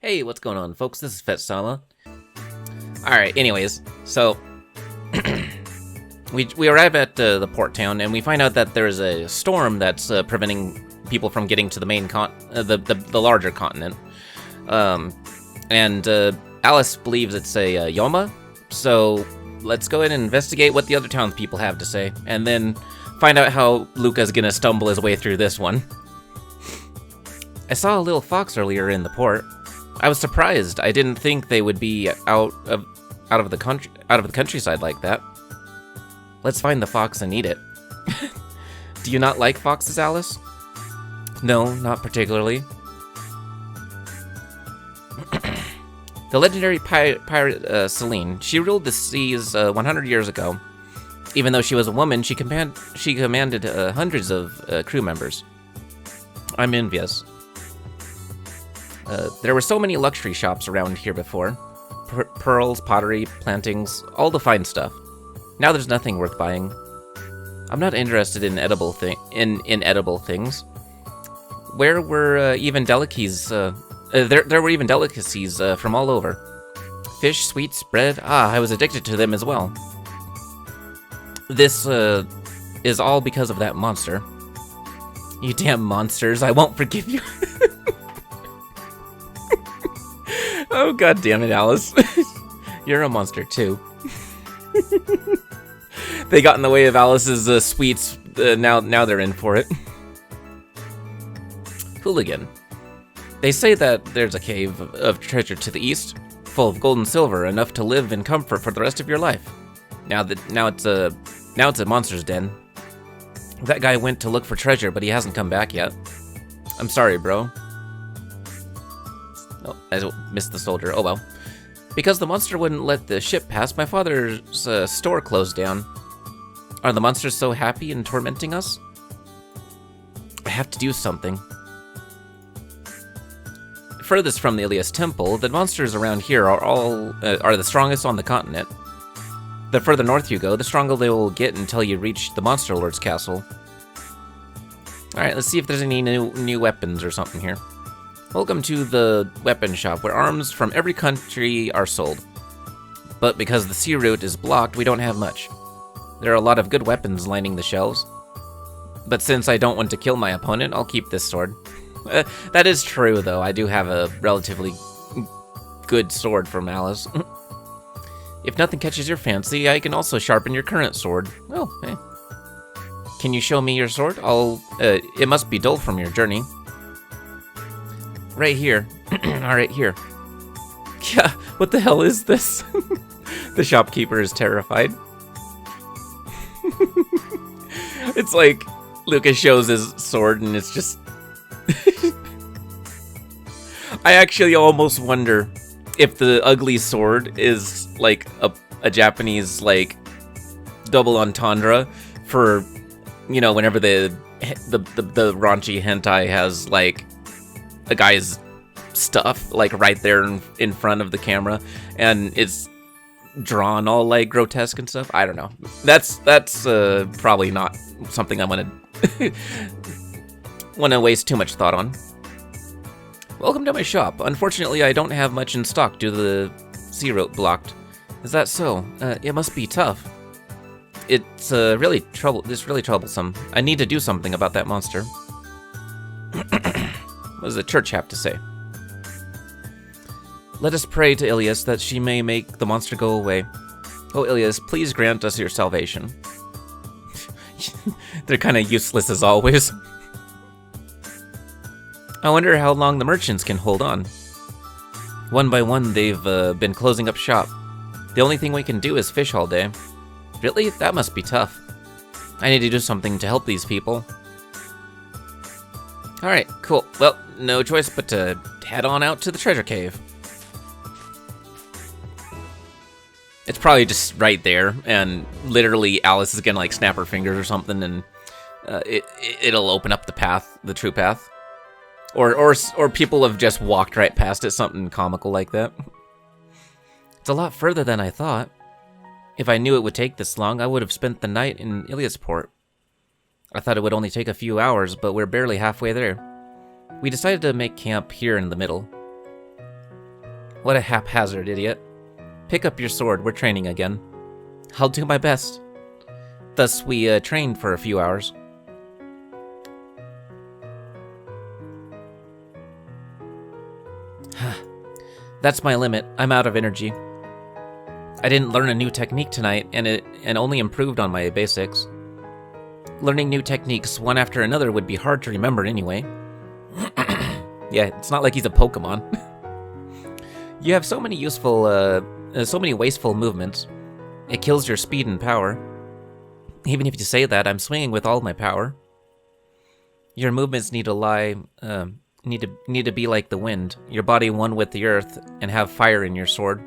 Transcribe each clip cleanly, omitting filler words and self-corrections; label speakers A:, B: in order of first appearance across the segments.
A: Hey, what's going on, folks? This is FehtSama. Alright, anyways, so we arrive at the port town, and we find out that there's a storm that's preventing people from getting to the main the larger continent. And Alice believes it's a Yoma, so let's go ahead and investigate what the other townspeople have to say, and then find out how Luka's gonna stumble his way through this one. I saw a little fox earlier in the port. I was surprised. I didn't think they would be out of the countryside like that. Let's find the fox and eat it. Do you not like foxes, Alice? No, not particularly. The legendary pirate Celine. She ruled the seas 100 years ago. Even though she was a woman, she commanded hundreds of crew members. I'm envious. There were so many luxury shops around here before. Pearls, pottery, plantings, all the fine stuff. Now there's nothing worth buying. I'm not interested in edible things. Where were even delicacies? There were even delicacies from all over. Fish, sweets, bread. I was addicted to them as well. This is all because of that monster. You damn monsters! I won't forgive you. Oh, god damn it, Alice. You're a monster, too. They got in the way of Alice's sweets. Now they're in for it. Hooligan. They say that there's a cave of treasure to the east, full of gold and silver, enough to live in comfort for the rest of your life. Now it's a monster's den. That guy went to look for treasure, but he hasn't come back yet. I'm sorry, bro. Oh, I missed the soldier. Oh well. Because the monster wouldn't let the ship pass, my father's store closed down. Are the monsters so happy and tormenting us? I have to do something. Furthest from the Ilias Temple, the monsters around here are the strongest on the continent. The further north you go, the stronger they will get until you reach the Monster Lord's castle. Alright, let's see if there's any new weapons or something here. Welcome to the weapon shop, where arms from every country are sold. But because the sea route is blocked, we don't have much. There are a lot of good weapons lining the shelves. But since I don't want to kill my opponent, I'll keep this sword. That is true, though. I do have a relatively good sword from Alice. If nothing catches your fancy, I can also sharpen your current sword. Oh, hey. Can you show me your sword? It must be dull from your journey. Right here. Alright, here. Yeah, what the hell is this? The shopkeeper is terrified. It's like Luka shows his sword and it's just... I actually almost wonder if the ugly sword is like a Japanese like double entendre for, you know, whenever the raunchy hentai has like a guy's stuff like right there in front of the camera and it's drawn all like grotesque and stuff. I don't know. That's probably not something I want to waste too much thought on. Welcome to my shop. Unfortunately, I don't have much in stock due to the sea route blocked. Is that so? It must be tough. It's really troublesome. I need to do something about that monster. What does the church have to say? Let us pray to Ilias that she may make the monster go away. Oh, Ilias, please grant us your salvation. They're kind of useless as always. I wonder how long the merchants can hold on. One by one, they've been closing up shop. The only thing we can do is fish all day. Really? That must be tough. I need to do something to help these people. Alright, cool. Well, no choice but to head on out to the treasure cave. It's probably just right there, and literally Alice is gonna like snap her fingers or something, and it'll open up the true path. Or people have just walked right past it, something comical like that. It's a lot further than I thought. If I knew it would take this long, I would have spent the night in Iliasport. I thought it would only take a few hours, but we're barely halfway there. We decided to make camp here in the middle. What a haphazard idiot. Pick up your sword, we're training again. I'll do my best. Thus, we trained for a few hours. That's my limit. I'm out of energy. I didn't learn a new technique tonight, and only improved on my basics. Learning new techniques one after another would be hard to remember anyway. Yeah, it's not like he's a Pokemon. You have so many useful, so many wasteful movements. It kills your speed and power. Even if you say that, I'm swinging with all my power. Your movements need to be like the wind, your body one with the earth, and have fire in your sword.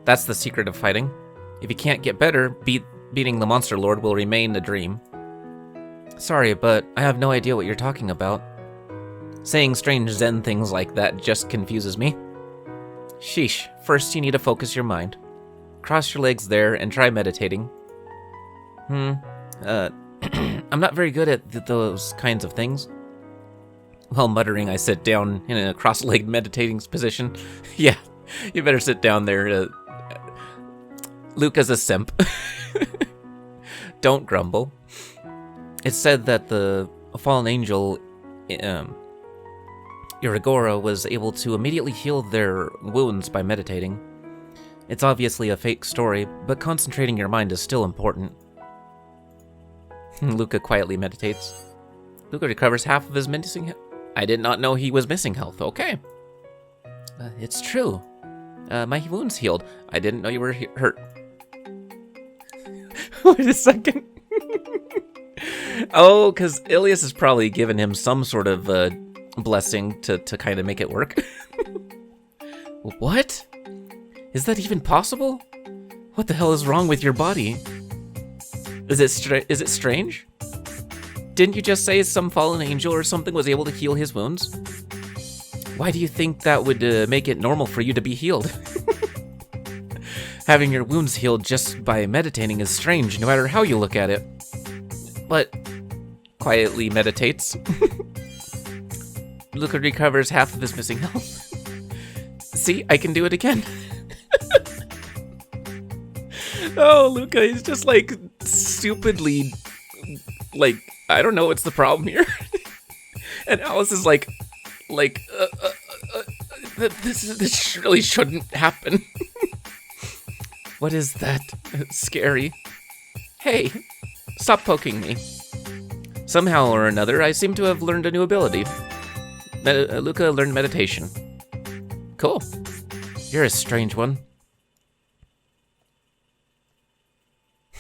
A: That's the secret of fighting. If you can't get better, beating the Monster Lord will remain a dream. Sorry, but I have no idea what you're talking about. Saying strange Zen things like that just confuses me. Sheesh, first you need to focus your mind. Cross your legs there and try meditating. I'm not very good at those kinds of things. While muttering, I sit down in a cross-legged meditating position. Yeah, you better sit down there. Luka's a simp. Don't grumble. It's said that the fallen angel, Irigora, was able to immediately heal their wounds by meditating. It's obviously a fake story, but concentrating your mind is still important. Luka quietly meditates. Luka recovers half of his missing health. I did not know he was missing health. Okay. It's true. My wound's healed. I didn't know you were hurt. Wait a second. Oh, because Ilias has probably given him some sort of blessing to kind of make it work. What? Is that even possible? What the hell is wrong with your body? Is it strange? Didn't you just say some fallen angel or something was able to heal his wounds? Why do you think that would make it normal for you to be healed? Having your wounds healed just by meditating is strange, no matter how you look at it. But quietly meditates. Luka recovers half of his missing health. See, I can do it again. Oh, Luka is just like stupidly, like, I don't know what's the problem here. And Alice is like, this really shouldn't happen. What is that? Scary. Hey, stop poking me. Somehow or another, I seem to have learned a new ability. Luka learned meditation. Cool. You're a strange one.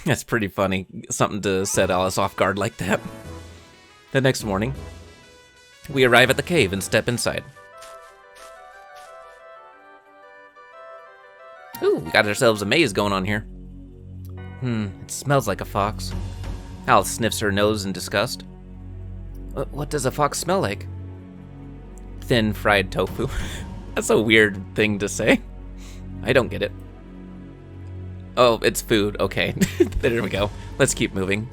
A: That's pretty funny. Something to set Alice off guard like that. The next morning, we arrive at the cave and step inside. Ooh, we got ourselves a maze going on here. It smells like a fox. Alice sniffs her nose in disgust. What does a fox smell like? Thin fried tofu. That's a weird thing to say. I don't get it. Oh, it's food. Okay. There we go. Let's keep moving.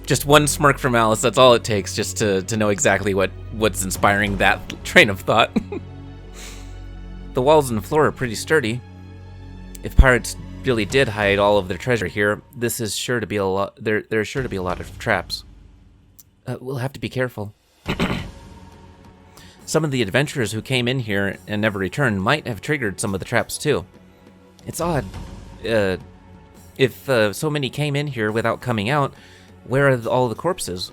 A: Just one smirk from Alice, that's all it takes just to know exactly what's inspiring that train of thought. The walls and floor are pretty sturdy. If pirates really did hide all of their treasure here, this is sure to be a lot. There's sure to be a lot of traps. We'll have to be careful. Some of the adventurers who came in here and never returned might have triggered some of the traps too. It's odd. If so many came in here without coming out, where are all the corpses?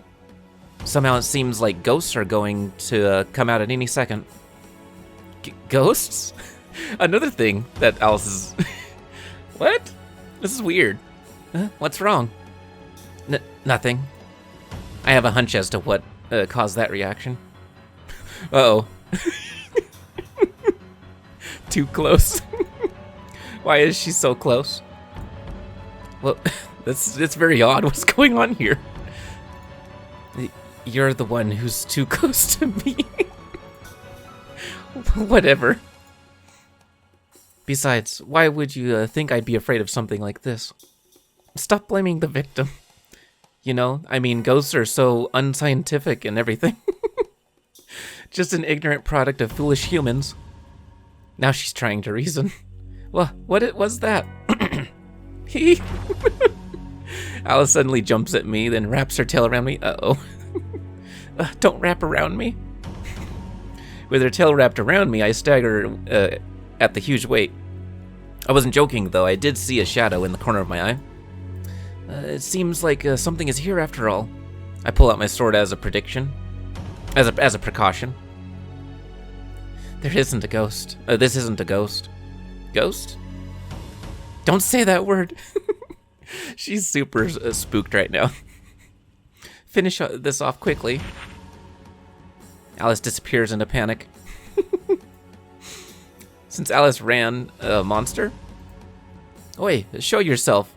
A: Somehow it seems like ghosts are going to come out at any second. Ghosts? Another thing that Alice is... What? This is weird. What's wrong? Nothing. I have a hunch as to what caused that reaction. Uh-oh. Too close. Why is she so close? Well, it's very odd. What's going on here? You're the one who's too close to me. Whatever. Besides, why would you think I'd be afraid of something like this? Stop blaming the victim. You know, I mean, ghosts are so unscientific and everything. Just an ignorant product of foolish humans. Now she's trying to reason. Well, what was that? Alice suddenly jumps at me, then wraps her tail around me. Uh-oh. Don't wrap around me. With her tail wrapped around me, I stagger at the huge weight. I wasn't joking, though. I did see a shadow in the corner of my eye. It seems like something is here after all. I pull out my sword as a prediction. As a precaution. There isn't a ghost. This isn't a ghost. Ghost? Don't say that word. She's super spooked right now. Finish this off quickly. Alice disappears into panic. Since Alice ran a monster? Oi, show yourself.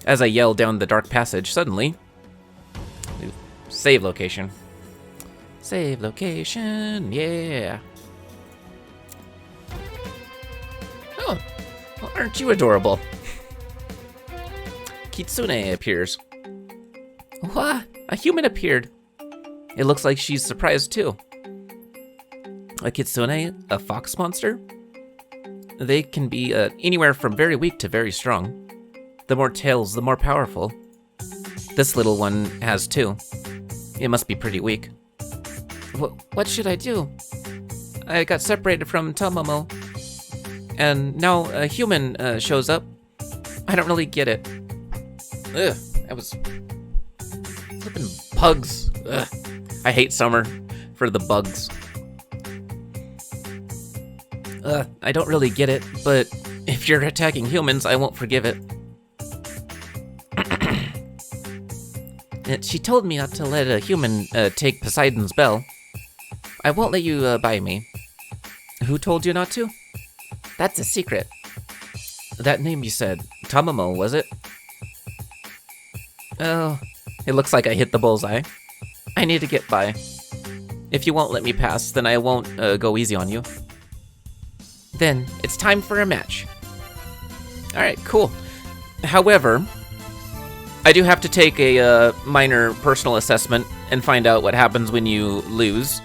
A: As I yell down the dark passage, suddenly... Save location. Save location, yeah. Oh, well, aren't you adorable? Kitsune appears. What? A human appeared. It looks like she's surprised too. A kitsune, a fox monster? They can be anywhere from very weak to very strong. The more tails, the more powerful. This little one has two. It must be pretty weak. What should I do? I got separated from Tamamo, and now a human shows up. I don't really get it. Ugh, that was flipping bugs. Ugh. I hate summer for the bugs. I don't really get it, but if you're attacking humans, I won't forgive it. She told me not to let a human take Poseidon's bell. I won't let you buy me. Who told you not to? That's a secret. That name you said, Tamamo, was it? Oh, it looks like I hit the bullseye. I need to get by. If you won't let me pass, then I won't go easy on you. Then, it's time for a match. Alright, cool. However, I do have to take a minor personal assessment and find out what happens when you lose.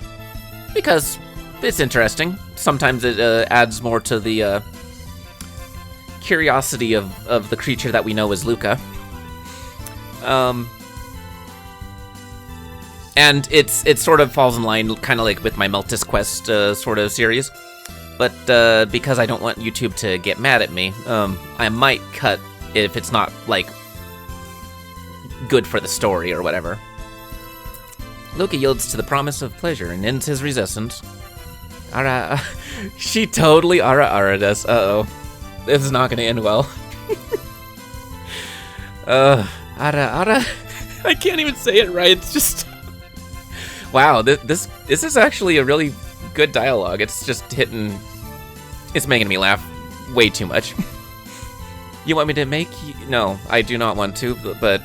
A: Because it's interesting. Sometimes it adds more to the curiosity of the creature that we know as Luka. And it sort of falls in line, kind of like with my Meltis Quest sort of series. But because I don't want YouTube to get mad at me, I might cut if it's not, like, good for the story or whatever. Luka yields to the promise of pleasure and ends his resistance. Ara, she totally ara this. Uh-oh. This is not gonna end well. Ara. I can't even say it right. It's just... Wow, this is actually a really good dialogue. It's just hitting... It's making me laugh way too much. You want me to make... No, I do not want to, but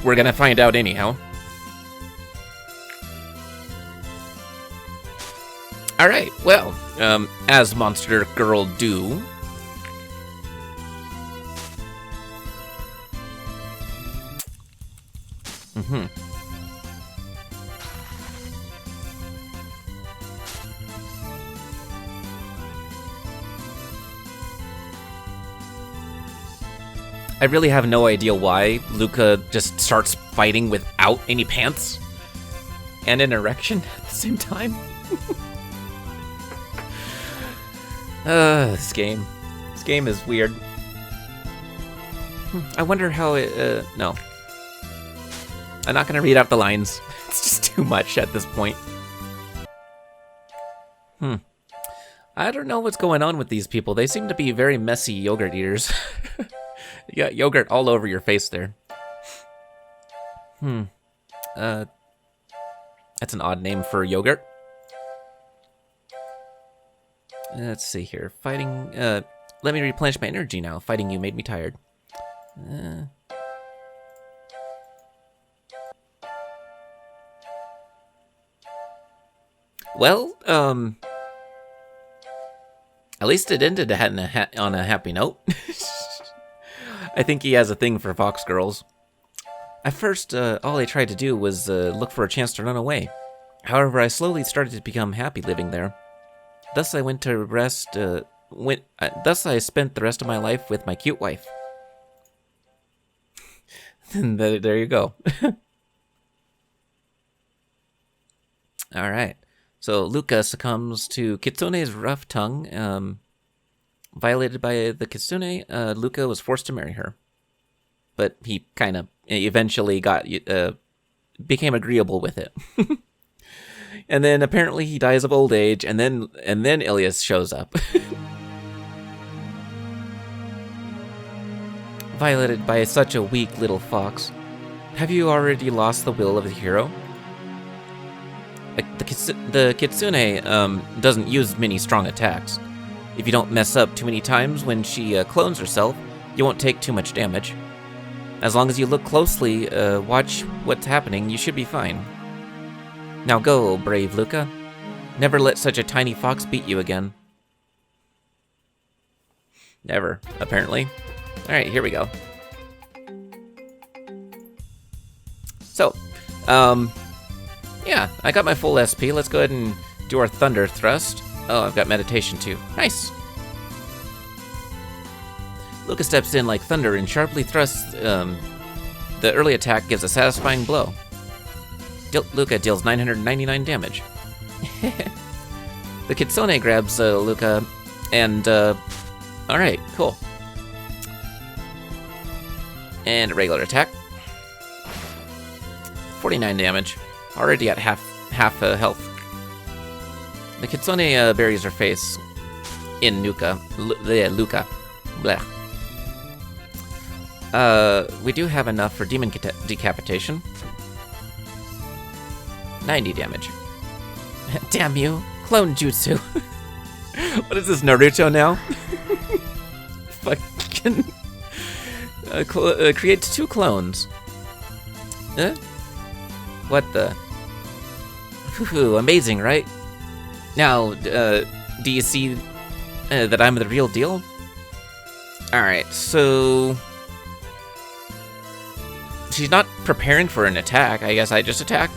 A: we're gonna find out anyhow. Alright, well, as Monster Girl do... I really have no idea why Luka just starts fighting without any pants and an erection at the same time. This game is weird. I wonder how it, no. I'm not gonna read out the lines. It's just too much at this point. I don't know what's going on with these people. They seem to be very messy yogurt eaters. You got yogurt all over your face there. That's an odd name for yogurt. Let's see here. Fighting, let me replenish my energy now. Fighting you made me tired. Well, at least it ended on a happy note. I think he has a thing for fox girls. At first, all I tried to do was look for a chance to run away. However, I slowly started to become happy living there. Thus I went to rest, thus I spent the rest of my life with my cute wife. And there you go. Alright. So Luka succumbs to Kitsune's rough tongue. Violated by the Kitsune, Luka was forced to marry her. But he kind of eventually became agreeable with it. And then apparently he dies of old age, and then Ilias shows up. Violated by such a weak little fox. Have you already lost the will of the hero? The Kitsune doesn't use many strong attacks. If you don't mess up too many times when she clones herself, you won't take too much damage. As long as you look closely, watch what's happening, you should be fine. Now go, brave Luka. Never let such a tiny fox beat you again. Never, apparently. Alright, here we go. So, yeah, I got my full SP. Let's go ahead and do our Thunder Thrust. Oh, I've got Meditation too. Nice! Luka steps in like thunder and sharply thrusts. The early attack gives a satisfying blow. Luka deals 999 damage. The Kitsune grabs Luka and, alright, cool. And a regular attack. 49 damage. Already at half health. The Kitsune buries her face in Luka. Blech. We do have enough for demon decapitation. 90 damage. Damn you. Clone jutsu. What is this, Naruto now? Fucking... creates 2 clones. What the... Whew, amazing, right? Now, do you see that I'm the real deal? Alright, so... She's not preparing for an attack. I guess I just attack.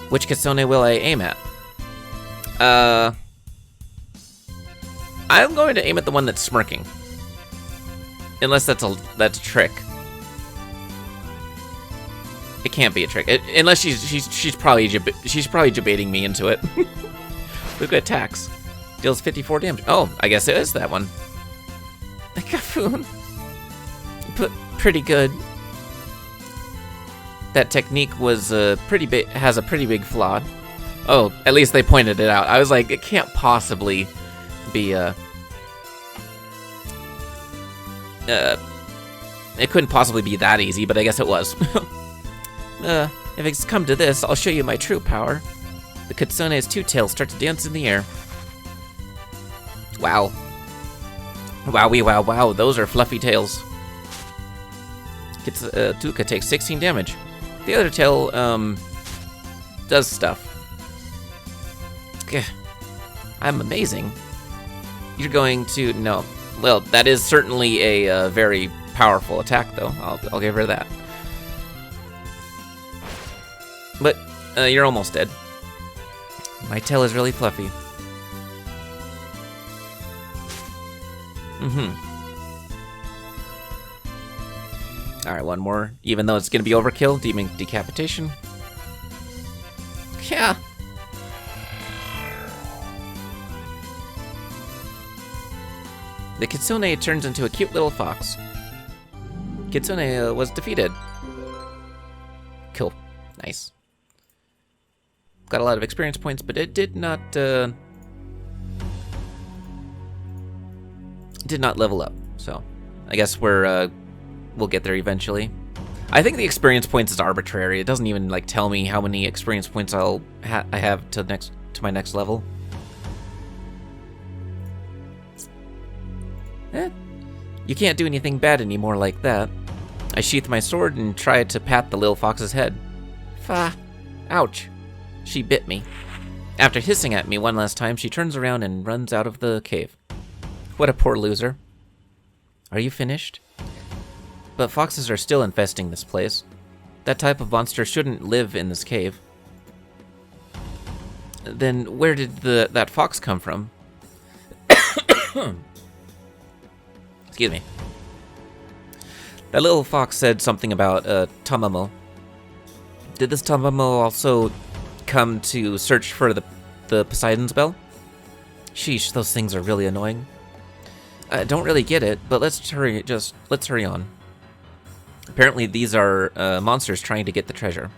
A: Which Kitsune will I aim at? I'm going to aim at the one that's smirking. Unless that's a trick. It can't be a trick. Unless she's probably debating me into it. Luka attacks. Deals 54 damage. Oh, I guess it is that one. Kafoon. Pretty good. That technique was has a pretty big flaw. Oh, at least they pointed it out. I was like, it can't possibly be it couldn't possibly be that easy, but I guess it was. If it's come to this, I'll show you my true power. The Kitsune's 2 tails start to dance in the air. Wow. Wowie wow wow, those are fluffy tails. Luka takes 16 damage. The other tail, does stuff. Gah. I'm amazing. You're going to... No. Well, that is certainly a very powerful attack, though. I'll give her that. But, you're almost dead. My tail is really fluffy. Alright, one more. Even though it's gonna be overkill, demon decapitation. Yeah. The Kitsune turns into a cute little fox. Kitsune was defeated. Cool. Nice. Got a lot of experience points, but it did not level up. So, I guess we'll get there eventually. I think the experience points is arbitrary. It doesn't even like tell me how many experience points I have to my next level. You can't do anything bad anymore like that. I sheath my sword and try to pat the little fox's head. Fa! Ouch. She bit me. After hissing at me one last time, she turns around and runs out of the cave. What a poor loser. Are you finished? But foxes are still infesting this place. That type of monster shouldn't live in this cave. Then where did that fox come from? Excuse me. That little fox said something about Tamamo. Did this Tamamo also come to search for the Poseidon's bell? Sheesh, those things are really annoying. I don't really get it, but let's hurry on. Apparently these are monsters trying to get the treasure.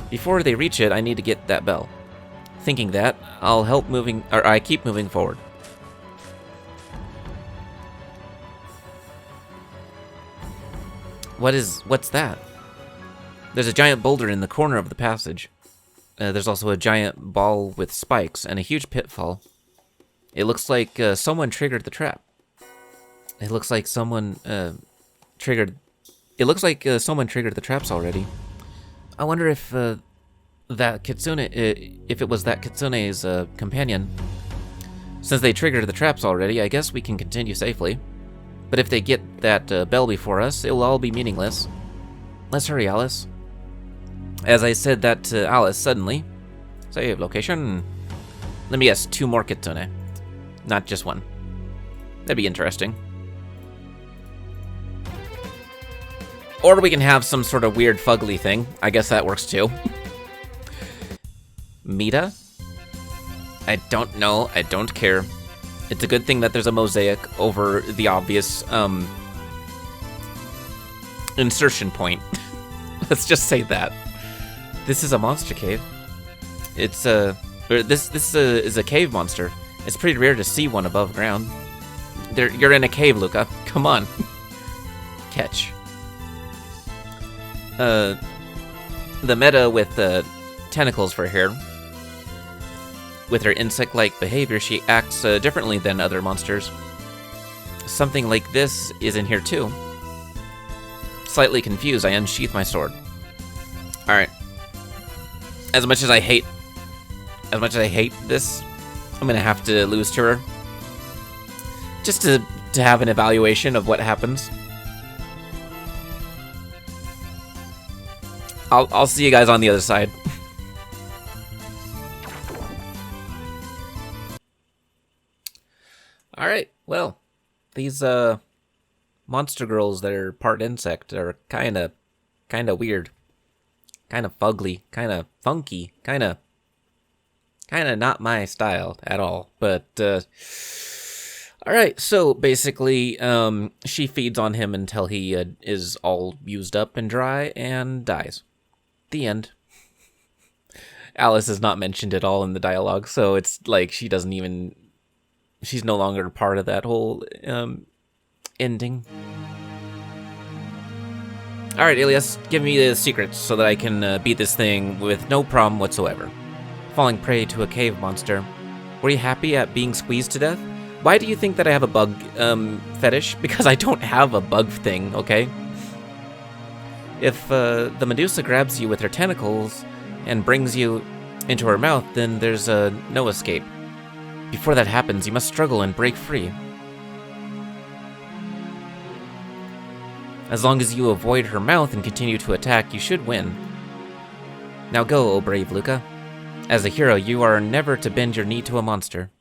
A: Before they reach it, I need to get that bell. Thinking that, I keep moving forward. What's that? There's a giant boulder in the corner of the passage. There's also a giant ball with spikes and a huge pitfall. It looks like someone triggered the trap. It looks like someone triggered the traps already. I wonder if that Kitsune, if it was that Kitsune's companion. Since they triggered the traps already, I guess we can continue safely. But if they get that bell before us, it will all be meaningless. Let's hurry, Alice. As I said that to Alice suddenly, save location. Let me guess, 2 more Kitsune. Not just 1. That'd be interesting. Or we can have some sort of weird fugly thing. I guess that works too. Mita? I don't know. I don't care. It's a good thing that there's a mosaic over the obvious insertion point. Let's just say that. This is a monster cave. It's this is a cave monster. It's pretty rare to see one above ground. You're in a cave, Luka. Come on. Catch. The meta with tentacles for hair. With her insect-like behavior, she acts differently than other monsters. Something like this is in here too. Slightly confused, I unsheath my sword. Alright. As much as I hate this, I'm gonna have to lose to her. Just to have an evaluation of what happens. I'll see you guys on the other side. Alright, well, these monster girls that are part insect are kinda weird. Kinda fugly, kinda funky, kinda not my style at all. But alright, so basically she feeds on him until he is all used up and dry and dies. The end. Alice is not mentioned at all in the dialogue, so it's like she's no longer part of that whole ending. Alright, Alias, give me the secrets so that I can beat this thing with no problem whatsoever. Falling prey to a cave monster. Were you happy at being squeezed to death? Why do you think that I have a bug fetish? Because I don't have a bug thing, okay? If the Medusa grabs you with her tentacles and brings you into her mouth, then there's no escape. Before that happens, you must struggle and break free. As long as you avoid her mouth and continue to attack, you should win. Now go, O brave Luka. As a hero, you are never to bend your knee to a monster.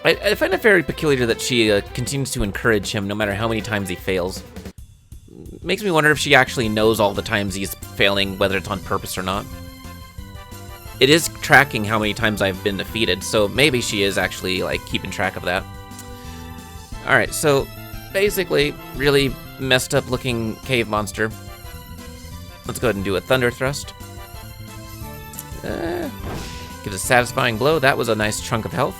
A: I find it very peculiar that she continues to encourage him no matter how many times he fails. Makes me wonder if she actually knows all the times he's failing, whether it's on purpose or not. It is tracking how many times I've been defeated, so maybe she is actually, like, keeping track of that. Alright, so, basically, really messed up looking cave monster. Let's go ahead and do a thunder thrust. Gives a satisfying blow. That was a nice chunk of health.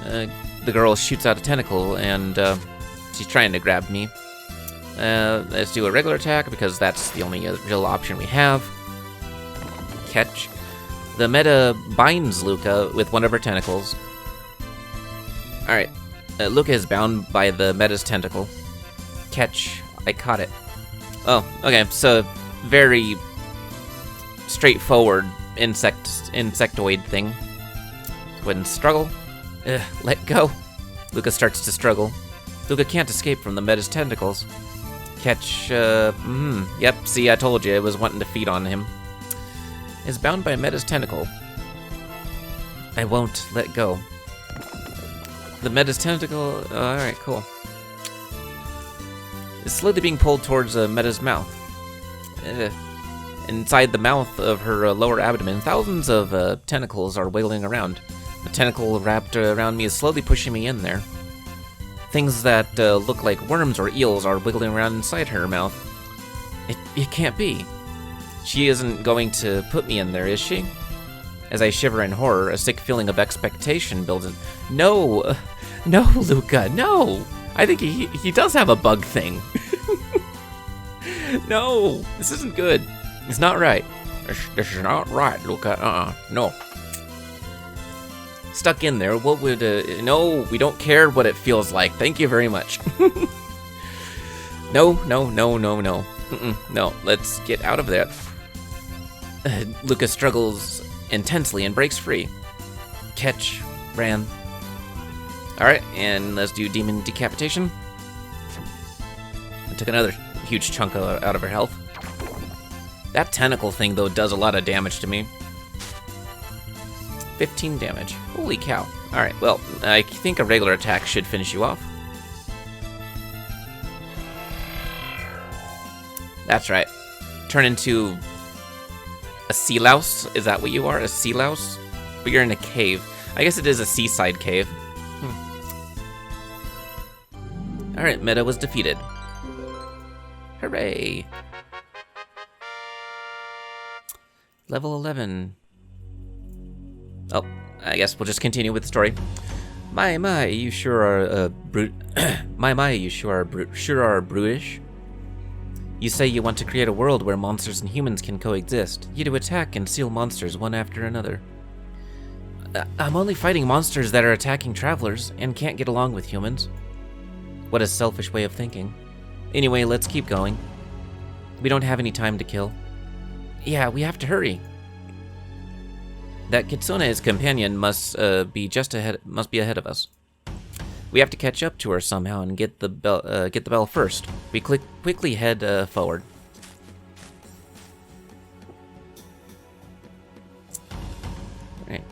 A: The girl shoots out a tentacle, and she's trying to grab me. Let's do a regular attack, because that's the only real option we have. Catch. The meta binds Luka with one of her tentacles. Alright. Luka is bound by the meta's tentacle. Catch. I caught it. Oh, okay. So, very straightforward insectoid thing. Go ahead and struggle. Let go. Luka starts to struggle. Luka can't escape from the meta's tentacles. Catch, yep, see, I told you, I was wanting to feed on him. Is bound by Meta's tentacle. I won't let go. The Meta's tentacle, alright, cool. Is slowly being pulled towards Meta's mouth. Inside the mouth of her lower abdomen, thousands of tentacles are wiggling around. The tentacle wrapped around me is slowly pushing me in there. Things that look like worms or eels are wiggling around inside her mouth. It can't be. She isn't going to put me in there, is she? As I shiver in horror, a sick feeling of expectation builds in. No! No, Luka, no! I think he does have a bug thing. No! This isn't good. It's not right. This is not right, Luka. No. Stuck in there, what would, no, we don't care what it feels like. Thank you very much. No. No, let's get out of there. Luka struggles intensely and breaks free. Catch, ran. Alright, and let's do demon decapitation. I took another huge chunk out of her health. That tentacle thing, though, does a lot of damage to me. 15 damage. Holy cow. Alright, well, I think a regular attack should finish you off. That's right. Turn into a sea louse. Is that what you are? A sea louse? But you're in a cave. I guess it is a seaside cave. Alright, Meta was defeated. Hooray! Level 11. Oh, I guess we'll just continue with the story. My, you sure are brute. My, you sure are brutish. You say you want to create a world where monsters and humans can coexist. You do attack and seal monsters one after another. I'm only fighting monsters that are attacking travelers and can't get along with humans. What a selfish way of thinking. Anyway, let's keep going. We don't have any time to kill. Yeah, we have to hurry. That Kitsune's companion must be ahead of us. We have to catch up to her somehow and get the bell first. We quickly head forward. Right.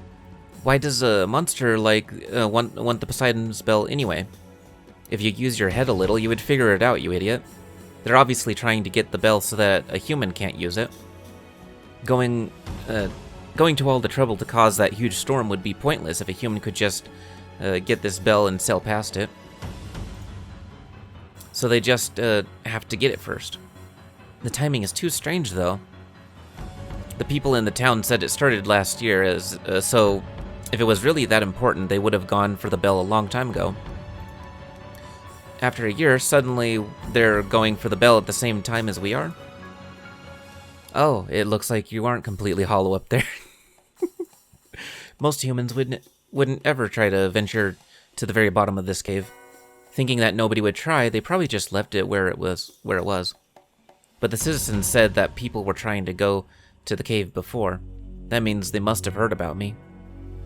A: Why does a monster like want the Poseidon's bell anyway? If you use your head a little, you would figure it out, you idiot. They're obviously trying to get the bell so that a human can't use it. Going to all the trouble to cause that huge storm would be pointless if a human could just get this bell and sail past it. So they just have to get it first. The timing is too strange, though. The people in the town said it started last year, so if it was really that important, they would have gone for the bell a long time ago. After a year, suddenly they're going for the bell at the same time as we are? Oh, it looks like you aren't completely hollow up there. Most humans wouldn't ever try to venture to the very bottom of this cave. Thinking that nobody would try, they probably just left it where it was. But the citizens said that people were trying to go to the cave before. That means they must have heard about me.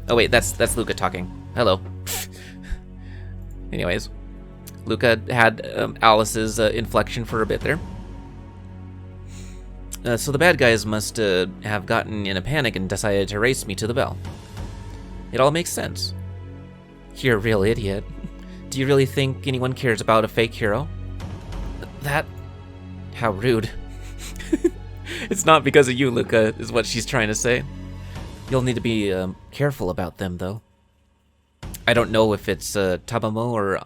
A: Oh wait, that's Luka talking. Hello. Anyways, Luka had Alice's inflection for a bit there. So the bad guys must have gotten in a panic and decided to race me to the bell. It all makes sense. You're a real idiot. Do you really think anyone cares about a fake hero? That... How rude. It's not because of you, Luka, is what she's trying to say. You'll need to be careful about them, though. I don't know if it's Tamamo or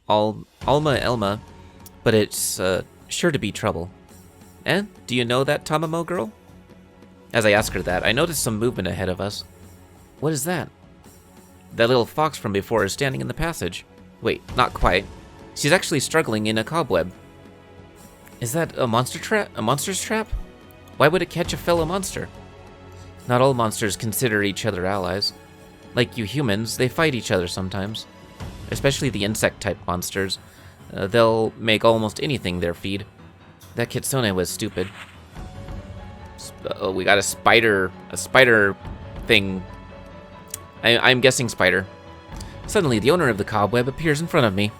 A: Alma Elma, but it's sure to be trouble. Eh? Do you know that Tamamo girl? As I ask her that, I notice some movement ahead of us. What is that? That little fox from before is standing in the passage. Wait, not quite. She's actually struggling in a cobweb. Is that a monster trap? A monster's trap? Why would it catch a fellow monster? Not all monsters consider each other allies. Like you humans, they fight each other sometimes. Especially the insect-type monsters. They'll make almost anything their feed. That Kitsune was stupid. Oh, we got a spider thing. I'm guessing spider. Suddenly, the owner of the cobweb appears in front of me.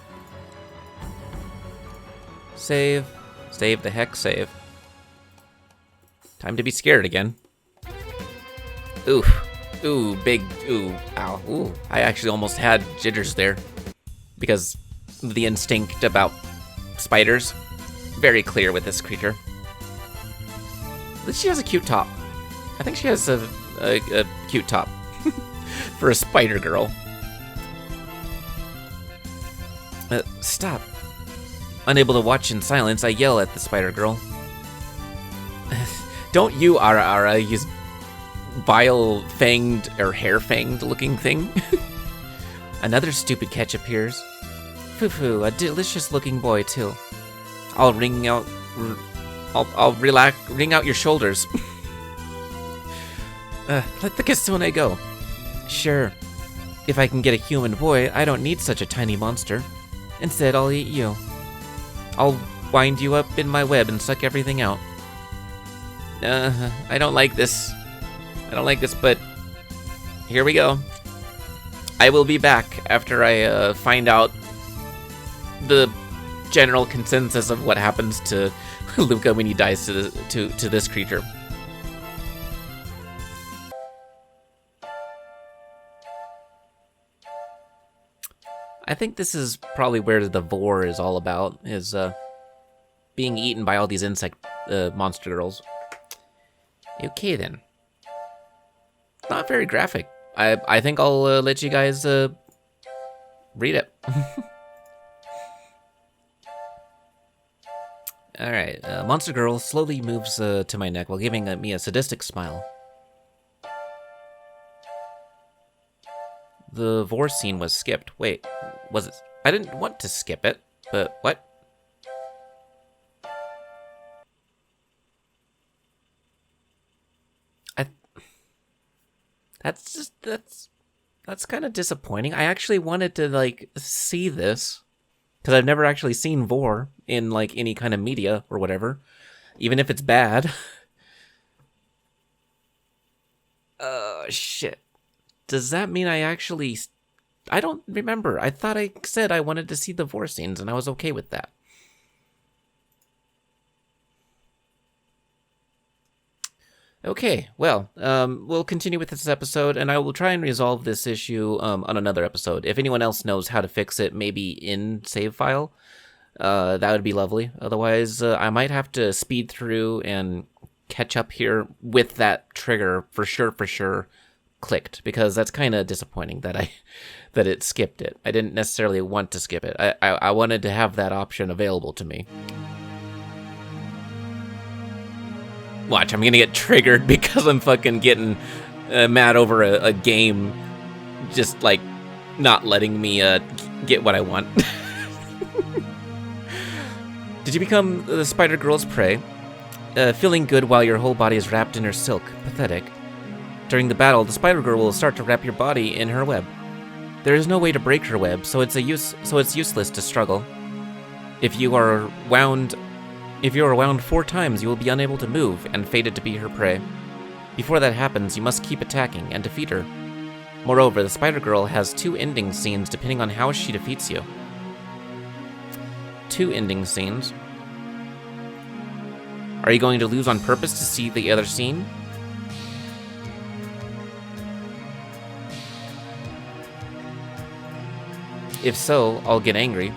A: Save. Save the heck save. Time to be scared again. Ooh. Ooh, big. Ooh, ow. Ooh, I actually almost had jitters there. Because of the instinct about spiders. Very clear with this creature. But she has a cute top. I think she has a cute top. For a spider girl. Stop. Unable to watch in silence, I yell at the spider girl. Don't you, Ara, use vile-fanged or hair-fanged looking thing? Another stupid catch appears. Foo-foo, a delicious-looking boy too. I'll ring out your shoulders. Let the Kitsune go. Sure. If I can get a human boy, I don't need such a tiny monster. Instead, I'll eat you. I'll wind you up in my web and suck everything out. I don't like this. I don't like this, but here we go. I will be back after I find out the general consensus of what happens to Luka when he dies to this creature. I think this is probably where the vor is all about, is being eaten by all these insect monster girls. Okay then. Not very graphic. I think I'll let you guys read it. Alright, monster girl slowly moves to my neck while giving me a sadistic smile. The vor scene was skipped. Wait, was it? I didn't want to skip it, but what? That's kind of disappointing. I actually wanted to like see this because I've never actually seen vor in like any kind of media or whatever, even if it's bad. Shit. Does that mean I actually... I don't remember. I thought I said I wanted to see the vor scenes, and I was okay with that. Okay, well, we'll continue with this episode, and I will try and resolve this issue on another episode. If anyone else knows how to fix it, maybe in save file, that would be lovely. Otherwise, I might have to speed through and catch up here with that trigger for sure. Clicked, because that's kind of disappointing that it skipped it. I didn't necessarily want to skip it. I wanted to have that option available to me. Watch, I'm gonna get triggered because I'm fucking getting mad over a game just like not letting me get what I want. Did you become the spider girl's prey? Feeling good while your whole body is wrapped in her silk. Pathetic. During the battle, the spider girl will start to wrap your body in her web. There is no way to break her web, so it's useless to struggle. If you are wound 4 times, you will be unable to move and fated to be her prey. Before that happens, you must keep attacking and defeat her. Moreover, the spider girl has 2 ending scenes depending on how she defeats you. 2 ending scenes. Are you going to lose on purpose to see the other scene? If so, I'll get angry.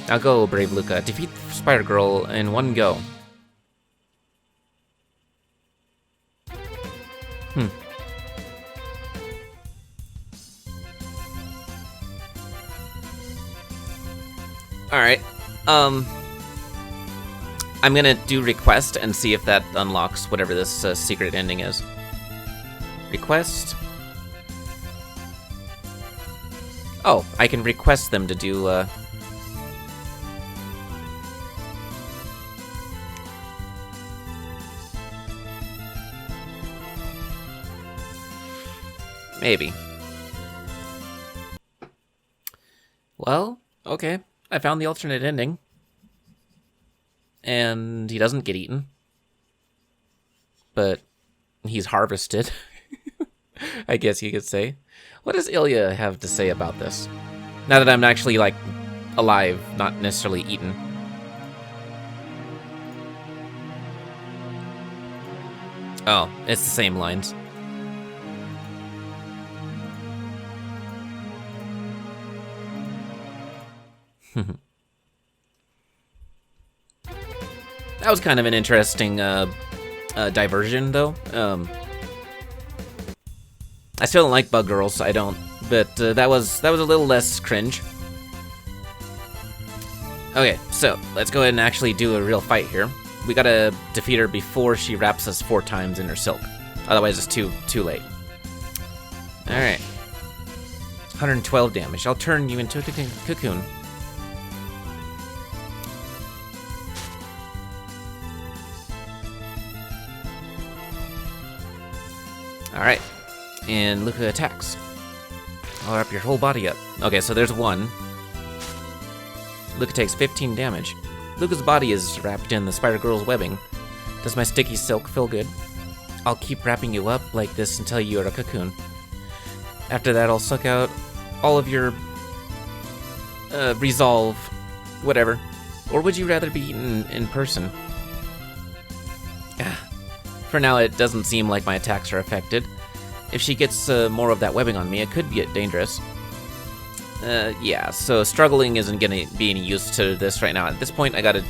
A: Now go, brave Luka. Defeat Spider Girl in one go. Alright. I'm gonna do request and see if that unlocks whatever this secret ending is. Request. Oh, I can request them to do, maybe. Well, okay. I found the alternate ending. And he doesn't get eaten. But he's harvested. I guess you could say. What does Ilya have to say about this? Now that I'm actually, like, alive, not necessarily eaten. Oh, it's the same lines. That was kind of an interesting diversion, though. I still don't like bug girls, I don't. But that was a little less cringe. Okay, so let's go ahead and actually do a real fight here. We gotta defeat her before she wraps us 4 times in her silk. Otherwise, it's too late. All right, 112 damage. I'll turn you into a cocoon. All right, and Luka attacks. I'll wrap your whole body up. Okay, so there's 1. Luka takes 15 damage. Luka's body is wrapped in the Spider Girl's webbing. Does my sticky silk feel good? I'll keep wrapping you up like this until you are a cocoon. After that, I'll suck out all of your resolve, whatever. Or would you rather be eaten in person? For now, it doesn't seem like my attacks are affected. If she gets more of that webbing on me, it could get dangerous. Yeah, so struggling isn't gonna be any use to this right now. At this point, I gotta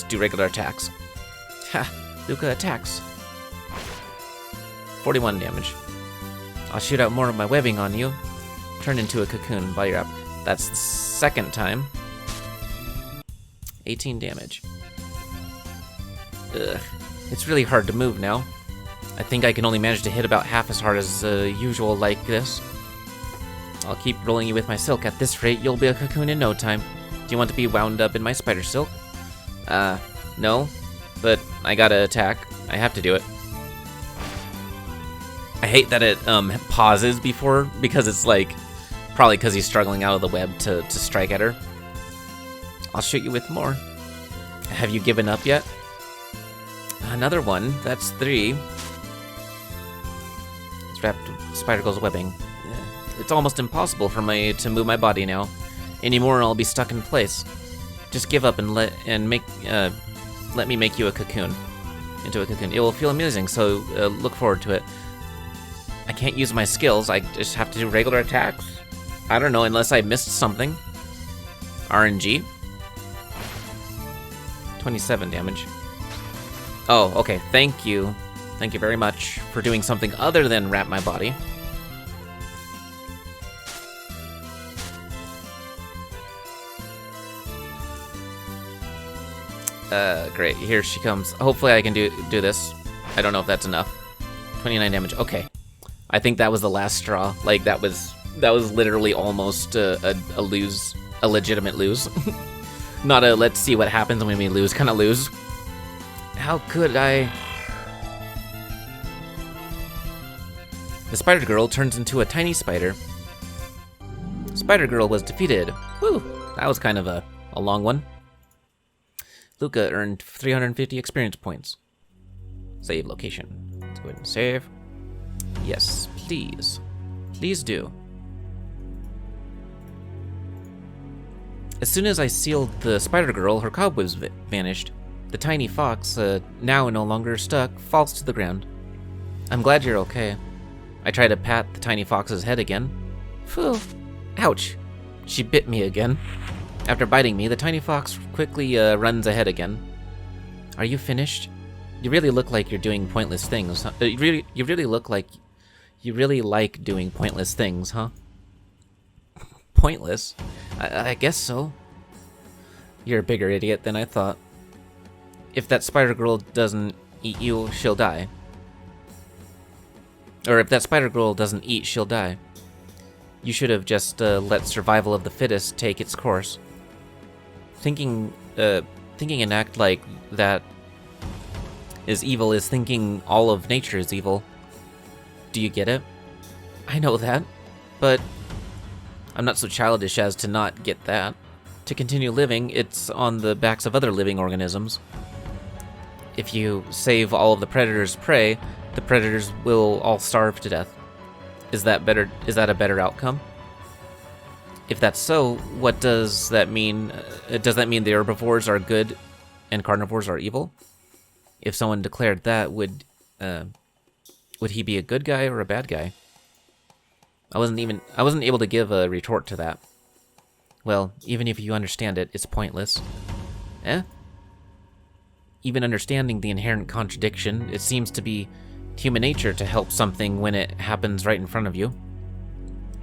A: do regular attacks. Ha! Luka attacks. 41 damage. I'll shoot out more of my webbing on you. Turn into a cocoon while you're up. That's the 2nd time. 18 damage. Ugh. It's really hard to move now. I think I can only manage to hit about half as hard as usual like this. I'll keep rolling you with my silk. At this rate, you'll be a cocoon in no time. Do you want to be wound up in my spider silk? No. But I gotta attack. I have to do it. I hate that it pauses before, because it's like, probably because he's struggling out of the web to strike at her. I'll shoot you with more. Have you given up yet? Another 1. That's 3. It's wrapped with Spider Girl's webbing. It's almost impossible for me to move my body now. Any more, I'll be stuck in place. Just give up and let me make you a cocoon. Into a cocoon. It will feel amusing, so look forward to it. I can't use my skills. I just have to do regular attacks. I don't know, unless I missed something. RNG. 27 damage. Oh, okay. Thank you. Thank you very much for doing something other than wrap my body. Great. Here she comes. Hopefully I can do this. I don't know if that's enough. 29 damage. Okay. I think that was the last straw. Like, that was literally almost a lose, a legitimate lose. Not a let's see what happens when we lose kind of lose. How could I? The Spider Girl turns into a tiny spider. Spider Girl was defeated. Woo! That was kind of a long one. Luka earned 350 experience points. Save location. Let's go ahead and save. Yes, please. Please do. As soon as I sealed the Spider Girl, her cobwebs vanished. The tiny fox, now no longer stuck, falls to the ground. I'm glad you're okay. I try to pat the tiny fox's head again. Phew. Ouch. She bit me again. After biting me, the tiny fox quickly runs ahead again. Are you finished? You really look like you're doing pointless things. Huh? You really look like you really like doing pointless things, huh? Pointless? I guess so. You're a bigger idiot than I thought. If that Spider Girl doesn't eat you, she'll die. Or if that Spider Girl doesn't eat, she'll die. You should have just let survival of the fittest take its course. Thinking an act like that is evil is thinking all of nature is evil. Do you get it? I know that, but I'm not so childish as to not get that. To continue living, it's on the backs of other living organisms. If you save all of the predator's prey, the predators will all starve to death. Is that better? Is that a better outcome? If that's so, what does that mean? Does that mean the herbivores are good and carnivores are evil? If someone declared that, would Would he be a good guy or a bad guy? I wasn't able to give a retort to that. Well, even if you understand it, it's pointless. Eh? Even understanding the inherent contradiction, it seems to be human nature to help something when it happens right in front of you.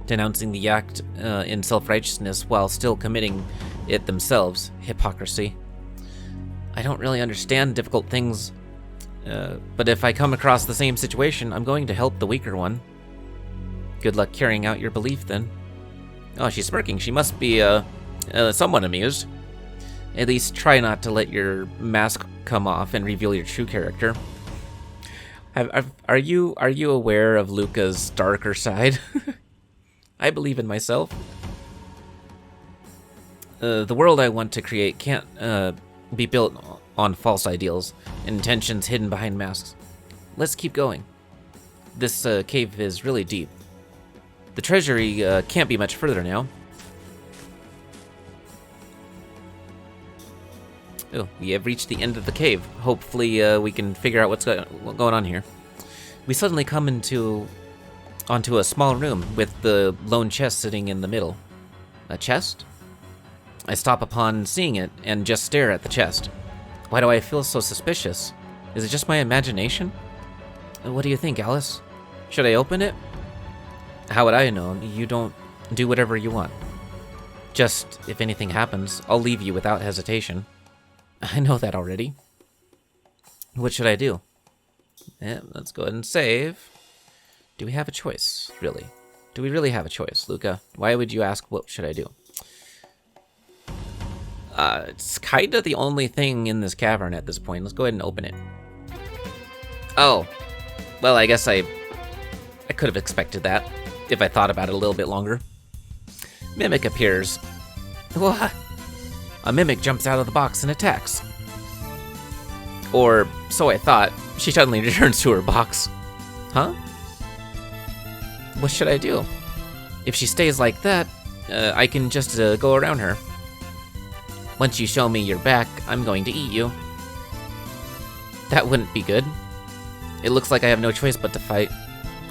A: Denouncing the act in self-righteousness while still committing it themselves. Hypocrisy. I don't really understand difficult things, but if I come across the same situation, I'm going to help the weaker one. Good luck carrying out your belief, then. Oh, she's smirking. She must be, somewhat amused. At least try not to let your mask come off and reveal your true character. Are you aware of Luka's darker side? I believe in myself. The world I want to create can't be built on false ideals and intentions hidden behind masks. Let's keep going. This cave is really deep. The treasury can't be much further now. Oh, we have reached the end of the cave. Hopefully we can figure out what's going on here. We suddenly come onto a small room with the lone chest sitting in the middle. A chest? I stop upon seeing it and just stare at the chest. Why do I feel so suspicious? Is it just my imagination? What do you think, Alice? Should I open it? How would I know? You don't do whatever you want. Just, if anything happens, I'll leave you without hesitation. I know that already. What should I do? Let's go ahead and save. Do we have a choice, really? Do we really have a choice, Luka? Why would you ask what should I do? It's kind of the only thing in this cavern at this point. Let's go ahead and open it. Oh. Well, I guess I could have expected that if I thought about it a little bit longer. Mimic appears. What? A mimic jumps out of the box and attacks. Or so I thought. She suddenly returns to her box. Huh? What should I do? If she stays like that, I can just go around her. Once you show me your back, I'm going to eat you. That wouldn't be good. It looks like I have no choice but to fight.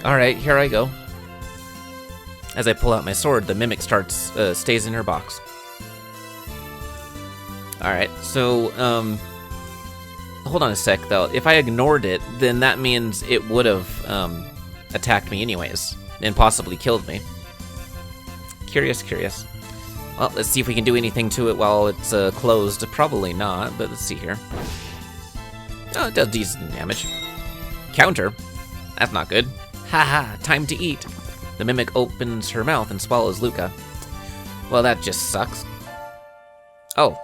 A: Alright, here I go. As I pull out my sword, the mimic stays in her box. Alright, so, hold on a sec, though. If I ignored it, then that means it would have, attacked me anyways, and possibly killed me. Curious. Well, let's see if we can do anything to it while it's, closed. Probably not, but let's see here. Oh, it does decent damage. Counter? That's not good. Haha, time to eat. The mimic opens her mouth and swallows Luka. Well, that just sucks. Oh.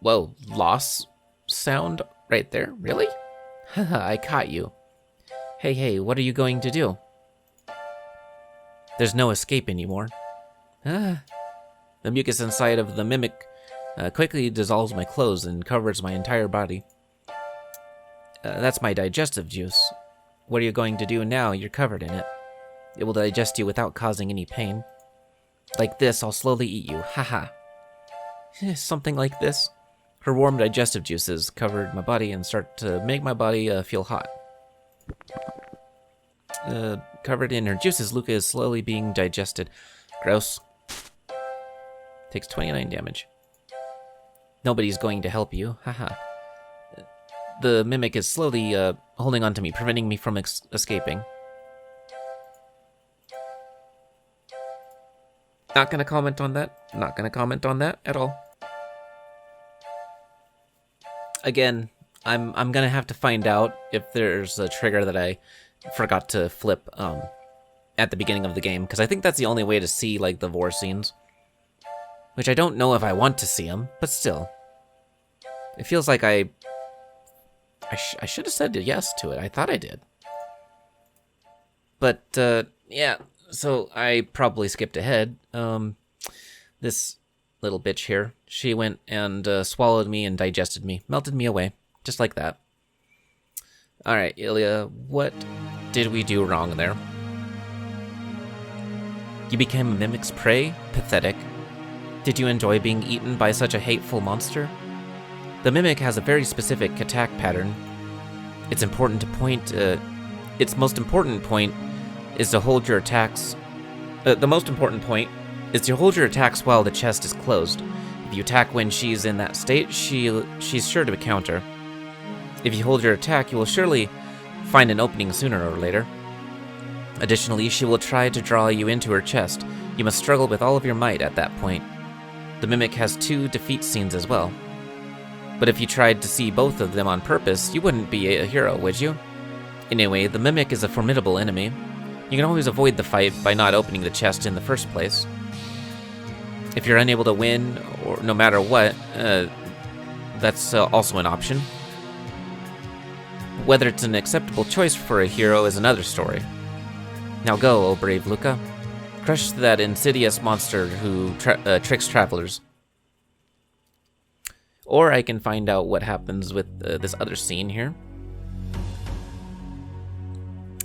A: Whoa, loss sound right there? Really? Haha, I caught you. Hey, what are you going to do? There's no escape anymore. The mucus inside of the mimic quickly dissolves my clothes and covers my entire body. That's my digestive juice. What are you going to do now? You're covered in it. It will digest you without causing any pain. Like this, I'll slowly eat you. Haha. Something like this. Her warm digestive juices covered my body and start to make my body feel hot. Covered in her juices, Luka is slowly being digested. Gross. Takes 29 damage. Nobody's going to help you. Haha. The mimic is slowly holding on to me, preventing me from escaping. Not gonna comment on that. Not gonna comment on that at all. Again, I'm gonna have to find out if there's a trigger that I forgot to flip at the beginning of the game, because I think that's the only way to see like the vor scenes. Which I don't know if I want to see them, but still. It feels like I should have said yes to it. I thought I did. But, yeah, so I probably skipped ahead. This little bitch here, she went and swallowed me and digested me, melted me away, just like that. Alright, Ilya, what did we do wrong there? You became a mimic's prey? Pathetic. Did you enjoy being eaten by such a hateful monster? The mimic has a very specific attack pattern. It's important to point its most important point is to hold your attacks. The most important point is to hold your attacks while the chest is closed. If you attack when she's in that state, she's sure to counter. If you hold your attack, you will surely find an opening sooner or later. Additionally, she will try to draw you into her chest. You must struggle with all of your might at that point. The Mimic has 2 defeat scenes as well. But if you tried to see both of them on purpose, you wouldn't be a hero, would you? Anyway, the Mimic is a formidable enemy. You can always avoid the fight by not opening the chest in the first place. If you're unable to win, or no matter what, that's also an option. Whether it's an acceptable choice for a hero is another story. Now go, O brave Luka. Crush that insidious monster who tricks travelers. Or I can find out what happens with this other scene here.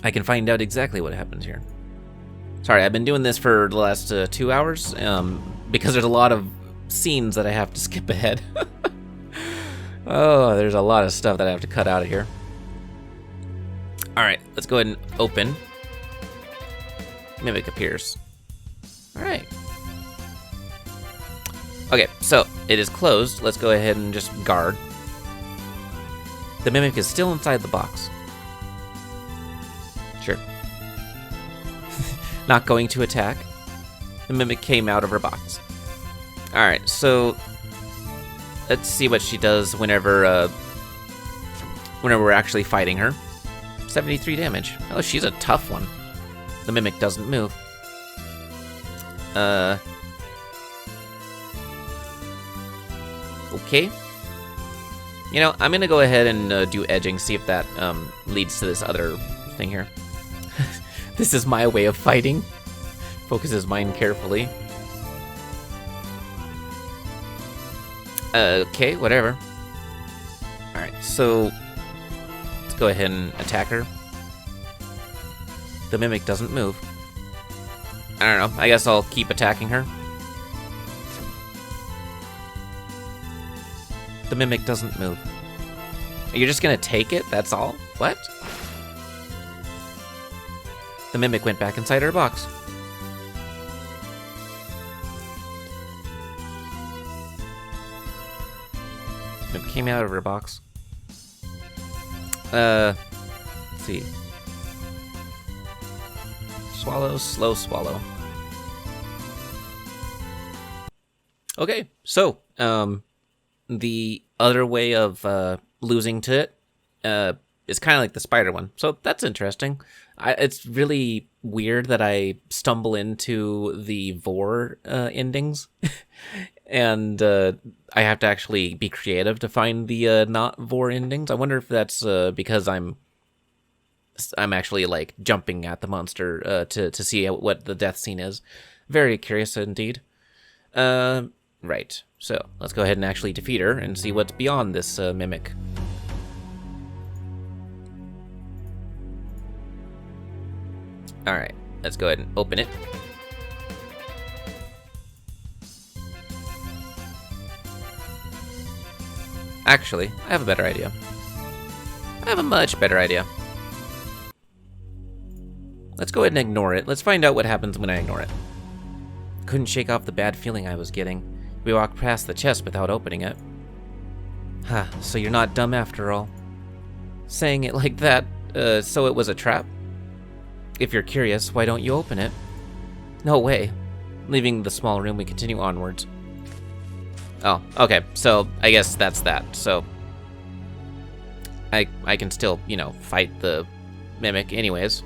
A: I can find out exactly what happens here. Sorry, I've been doing this for the last 2 hours, because there's a lot of scenes that I have to skip ahead. Oh, there's a lot of stuff that I have to cut out of here. Alright, let's go ahead and open. Mimic appears. Alright. Okay, so it is closed. Let's go ahead and just guard. The Mimic is still inside the box. Sure. Not going to attack. The Mimic came out of her box. Alright, so let's see what she does whenever we're actually fighting her. 73 damage. Oh, she's a tough one. The Mimic doesn't move. Okay. You know, I'm gonna go ahead and do edging, see if that leads to this other thing here. This is my way of fighting. Focus his mind carefully. Okay, whatever. Alright, so let's go ahead and attack her. The Mimic doesn't move. I don't know, I guess I'll keep attacking her. The Mimic doesn't move. You're just gonna take it? That's all? What? The Mimic went back inside her box. Mimic came out of her box. Let's see. Swallow, slow swallow. Okay, so, the other way of losing to it is kind of like the spider one. So that's interesting. It's really weird that I stumble into the Vor endings. And I have to actually be creative to find the not Vor endings. I wonder if that's because I'm actually like jumping at the monster to see what the death scene is. Very curious indeed. Right. So let's go ahead and actually defeat her and see what's beyond this Mimic. Alright, let's go ahead and open it. Actually, I have a better idea. I have a much better idea. Let's go ahead and ignore it. Let's find out what happens when I ignore it. Couldn't shake off the bad feeling I was getting. We walked past the chest without opening it. Ha, so you're not dumb after all. Saying it like that, so it was a trap? If you're curious, why don't you open it? No way. Leaving the small room, we continue onwards. Oh, okay, so I guess that's that. So I can still, you know, fight the Mimic anyways.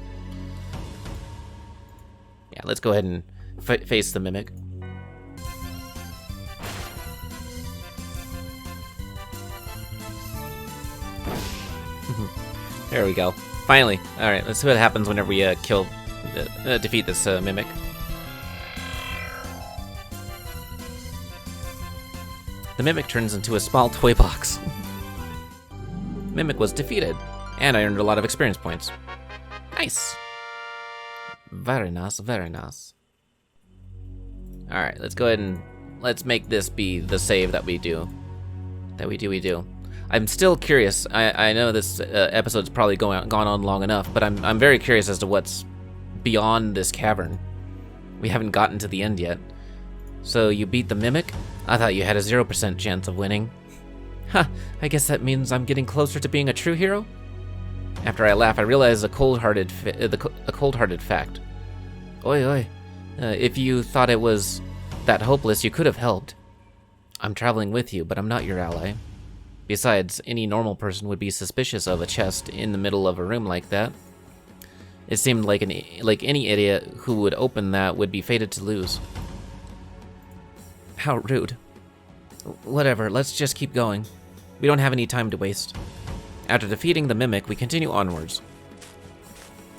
A: Yeah, let's go ahead and face the Mimic. There we go. Finally. Alright, let's see what happens whenever we defeat this Mimic. The Mimic turns into a small toy box. Mimic was defeated, and I earned a lot of experience points. Nice. Very nice, very nice. Alright, let's go ahead and let's make this be the save that we do. We do. I'm still curious. I know this episode's probably gone on long enough, but I'm very curious as to what's beyond this cavern. We haven't gotten to the end yet. So you beat the Mimic? I thought you had a 0% chance of winning. Ha, I guess that means I'm getting closer to being a true hero? After I laugh, I realize a cold-hearted fact. Oi, oi. If you thought it was that hopeless, you could have helped. I'm traveling with you, but I'm not your ally. Besides, any normal person would be suspicious of a chest in the middle of a room like that. It seemed like any idiot who would open that would be fated to lose. How rude. Whatever, let's just keep going. We don't have any time to waste. After defeating the Mimic, we continue onwards.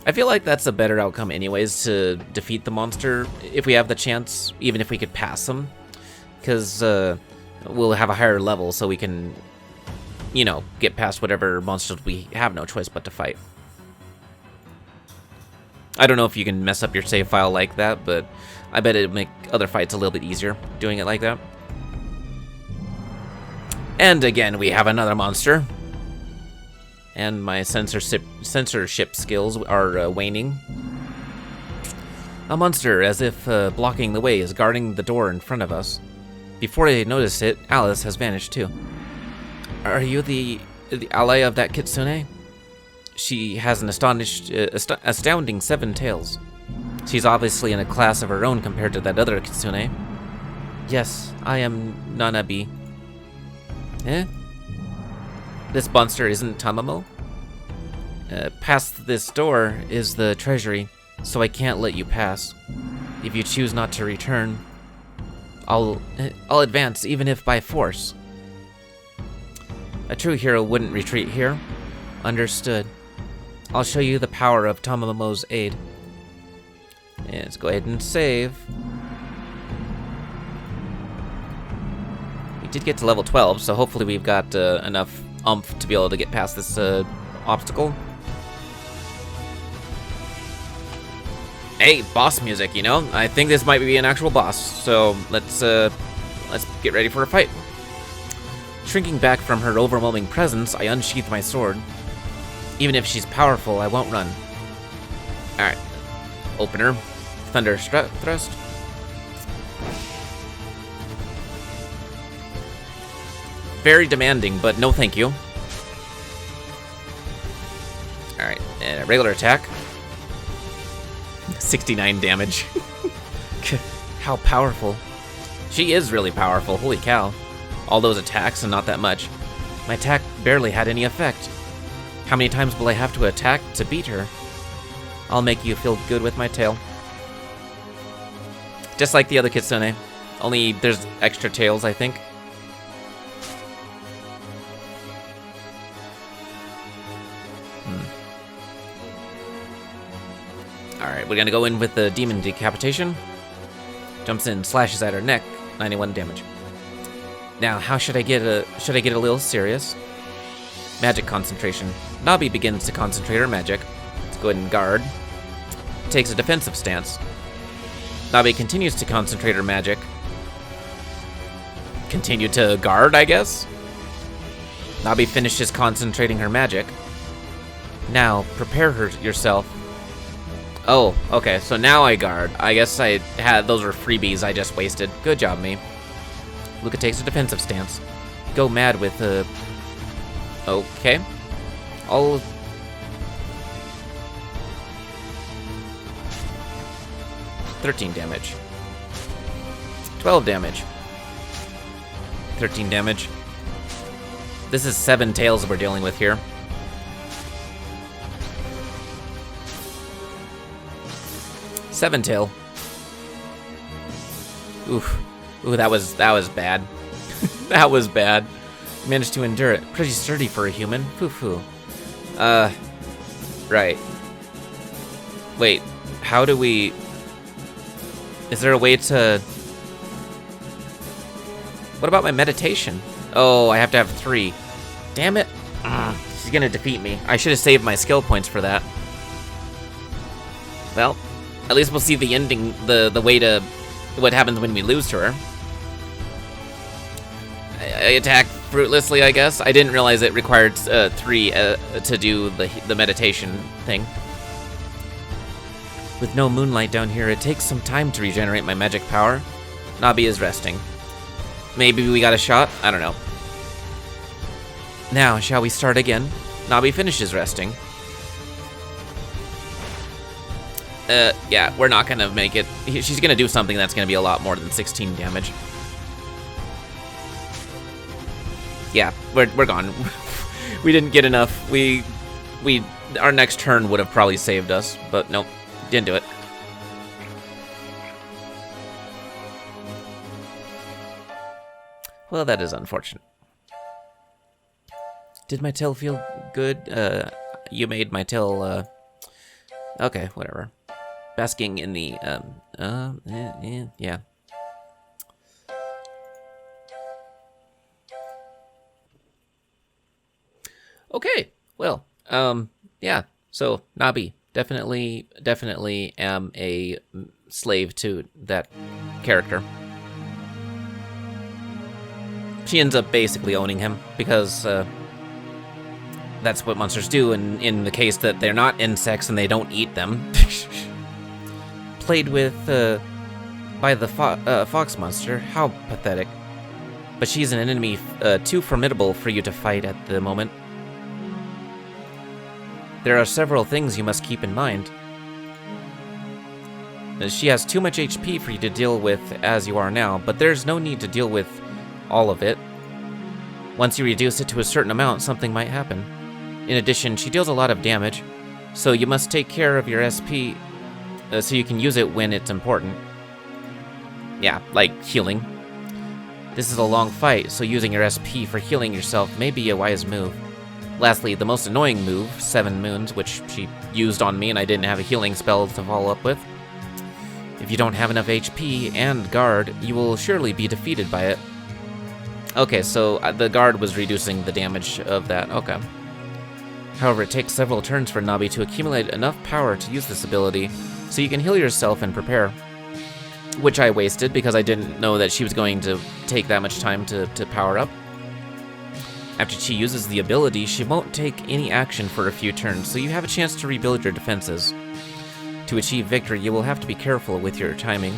A: I feel like that's a better outcome anyways, to defeat the monster if we have the chance, even if we could pass him. Because we'll have a higher level so we can, you know, get past whatever monsters we have no choice but to fight. I don't know if you can mess up your save file like that, but I bet it'd make other fights a little bit easier doing it like that. And again, we have another monster. And my censorship skills are waning. A monster, as if blocking the way, is guarding the door in front of us. Before I notice it, Alice has vanished too. Are you the ally of that Kitsune? She has an astounding 7 tails. She's obviously in a class of her own compared to that other Kitsune. Yes, I am Nanabi. Eh? This monster isn't Tamamo? Past this door is the treasury, so I can't let you pass. If you choose not to return, I'll advance, even if by force. A true hero wouldn't retreat here. Understood. I'll show you the power of Tamamo's aid. And let's go ahead and save. We did get to level 12, so hopefully we've got enough oomph to be able to get past this obstacle. Hey, boss music, you know? I think this might be an actual boss, so let's get ready for a fight. Shrinking back from her overwhelming presence, I unsheath my sword. Even if she's powerful, I won't run. Alright. Opener. Thunder Thrust. Very demanding, but no thank you. Alright, regular attack. 69 damage. How powerful. She is really powerful, holy cow. All those attacks and not that much. My attack barely had any effect. How many times will I have to attack to beat her? I'll make you feel good with my tail. Just like the other Kitsune. Only there's extra tails, I think. Alright, we're gonna go in with the Demon Decapitation. Jumps in, slashes at her neck, 91 damage. Now, how should I get a little serious? Magic concentration. Nabi begins to concentrate her magic. Let's go ahead and guard. Takes a defensive stance. Nabi continues to concentrate her magic. Continue to guard, I guess? Nabi finishes concentrating her magic. Now, prepare yourself. Oh, okay, so now I guard. I guess those were freebies I just wasted. Good job, me. Luka takes a defensive stance. Go mad with okay. All 13 damage. 12 damage. 13 damage. This is 7 tails we're dealing with here. Seven tail. Oof. Ooh, that was bad. That was bad. Managed to endure it. Pretty sturdy for a human. Foo-foo. Right. Wait, how do we... Is there a way to... What about my meditation? Oh, I have to have 3. Damn it. She's gonna defeat me. I should have saved my skill points for that. Well, at least we'll see the ending, the way to... What happens when we lose to her. I attack fruitlessly, I guess. I didn't realize it required 3 to do the meditation thing. With no moonlight down here, it takes some time to regenerate my magic power. Nabi is resting. Maybe we got a shot? I don't know. Now, shall we start again? Nabi finishes resting. Yeah, we're not gonna make it. She's gonna do something that's gonna be a lot more than 16 damage. Yeah, we're gone. We didn't get enough. Our next turn would have probably saved us, but nope, didn't do it. Well, that is unfortunate. Did my tail feel good? You made my tail, okay, whatever. Basking in the, yeah. Okay, well, yeah, so, Nabi, definitely am a slave to that character. She ends up basically owning him, because, that's what monsters do, and in the case that they're not insects and they don't eat them. Played with, by the fox monster, how pathetic. But she's an enemy too formidable for you to fight at the moment. There are several things you must keep in mind. She has too much HP for you to deal with as you are now, but there's no need to deal with all of it. Once you reduce it to a certain amount, something might happen. In addition, she deals a lot of damage, so you must take care of your SP so you can use it when it's important. Yeah, like healing. This is a long fight, so using your SP for healing yourself may be a wise move. Lastly, the most annoying move, 7 Moons, which she used on me and I didn't have a healing spell to follow up with. If you don't have enough HP and guard, you will surely be defeated by it. Okay, so the guard was reducing the damage of that, okay. However, it takes several turns for Nabi to accumulate enough power to use this ability, so you can heal yourself and prepare. Which I wasted because I didn't know that she was going to take that much time to power up. After she uses the ability, she won't take any action for a few turns, so you have a chance to rebuild your defenses. To achieve victory, you will have to be careful with your timing.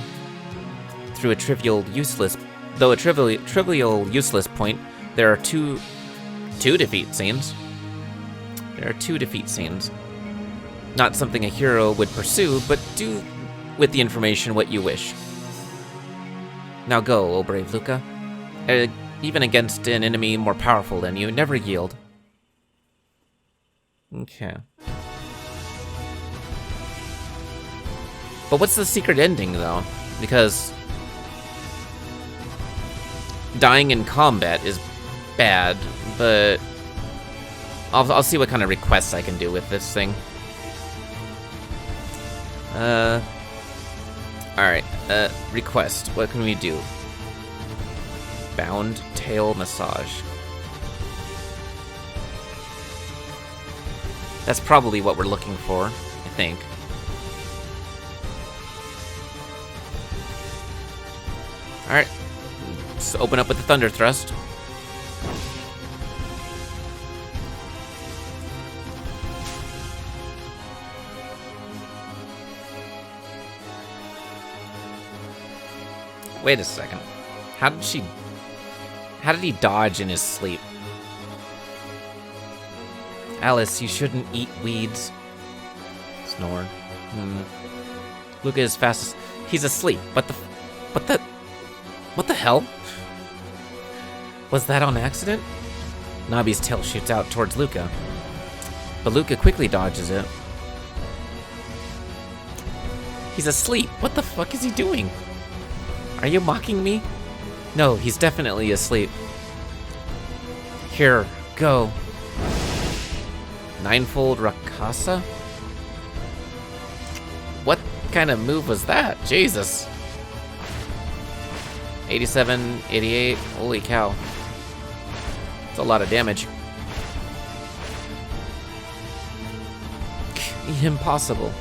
A: Through a trivial useless point, there are two defeat scenes. There are 2 defeat scenes. Not something a hero would pursue, but do with the information what you wish. Now go, O brave Luka. Even against an enemy more powerful than you, never yield. Okay. But what's the secret ending, though? Because dying in combat is bad, but I'll see what kind of requests I can do with this thing. Alright, request. What can we do? Bound tail massage. That's probably what we're looking for, I think. Alright, let's open up with the Thunder Thrust. Wait a second. How did he dodge in his sleep? Alice, you shouldn't eat weeds. Snore. Luka is fast. He's asleep. What the hell? Was that on accident? Nabi's tail shoots out towards Luka, but Luka quickly dodges it. He's asleep. What the fuck is he doing? Are you mocking me? No, he's definitely asleep. Here, go. Ninefold Rakasa? What kind of move was that? Jesus. 87, 88, holy cow. That's a lot of damage. Impossible.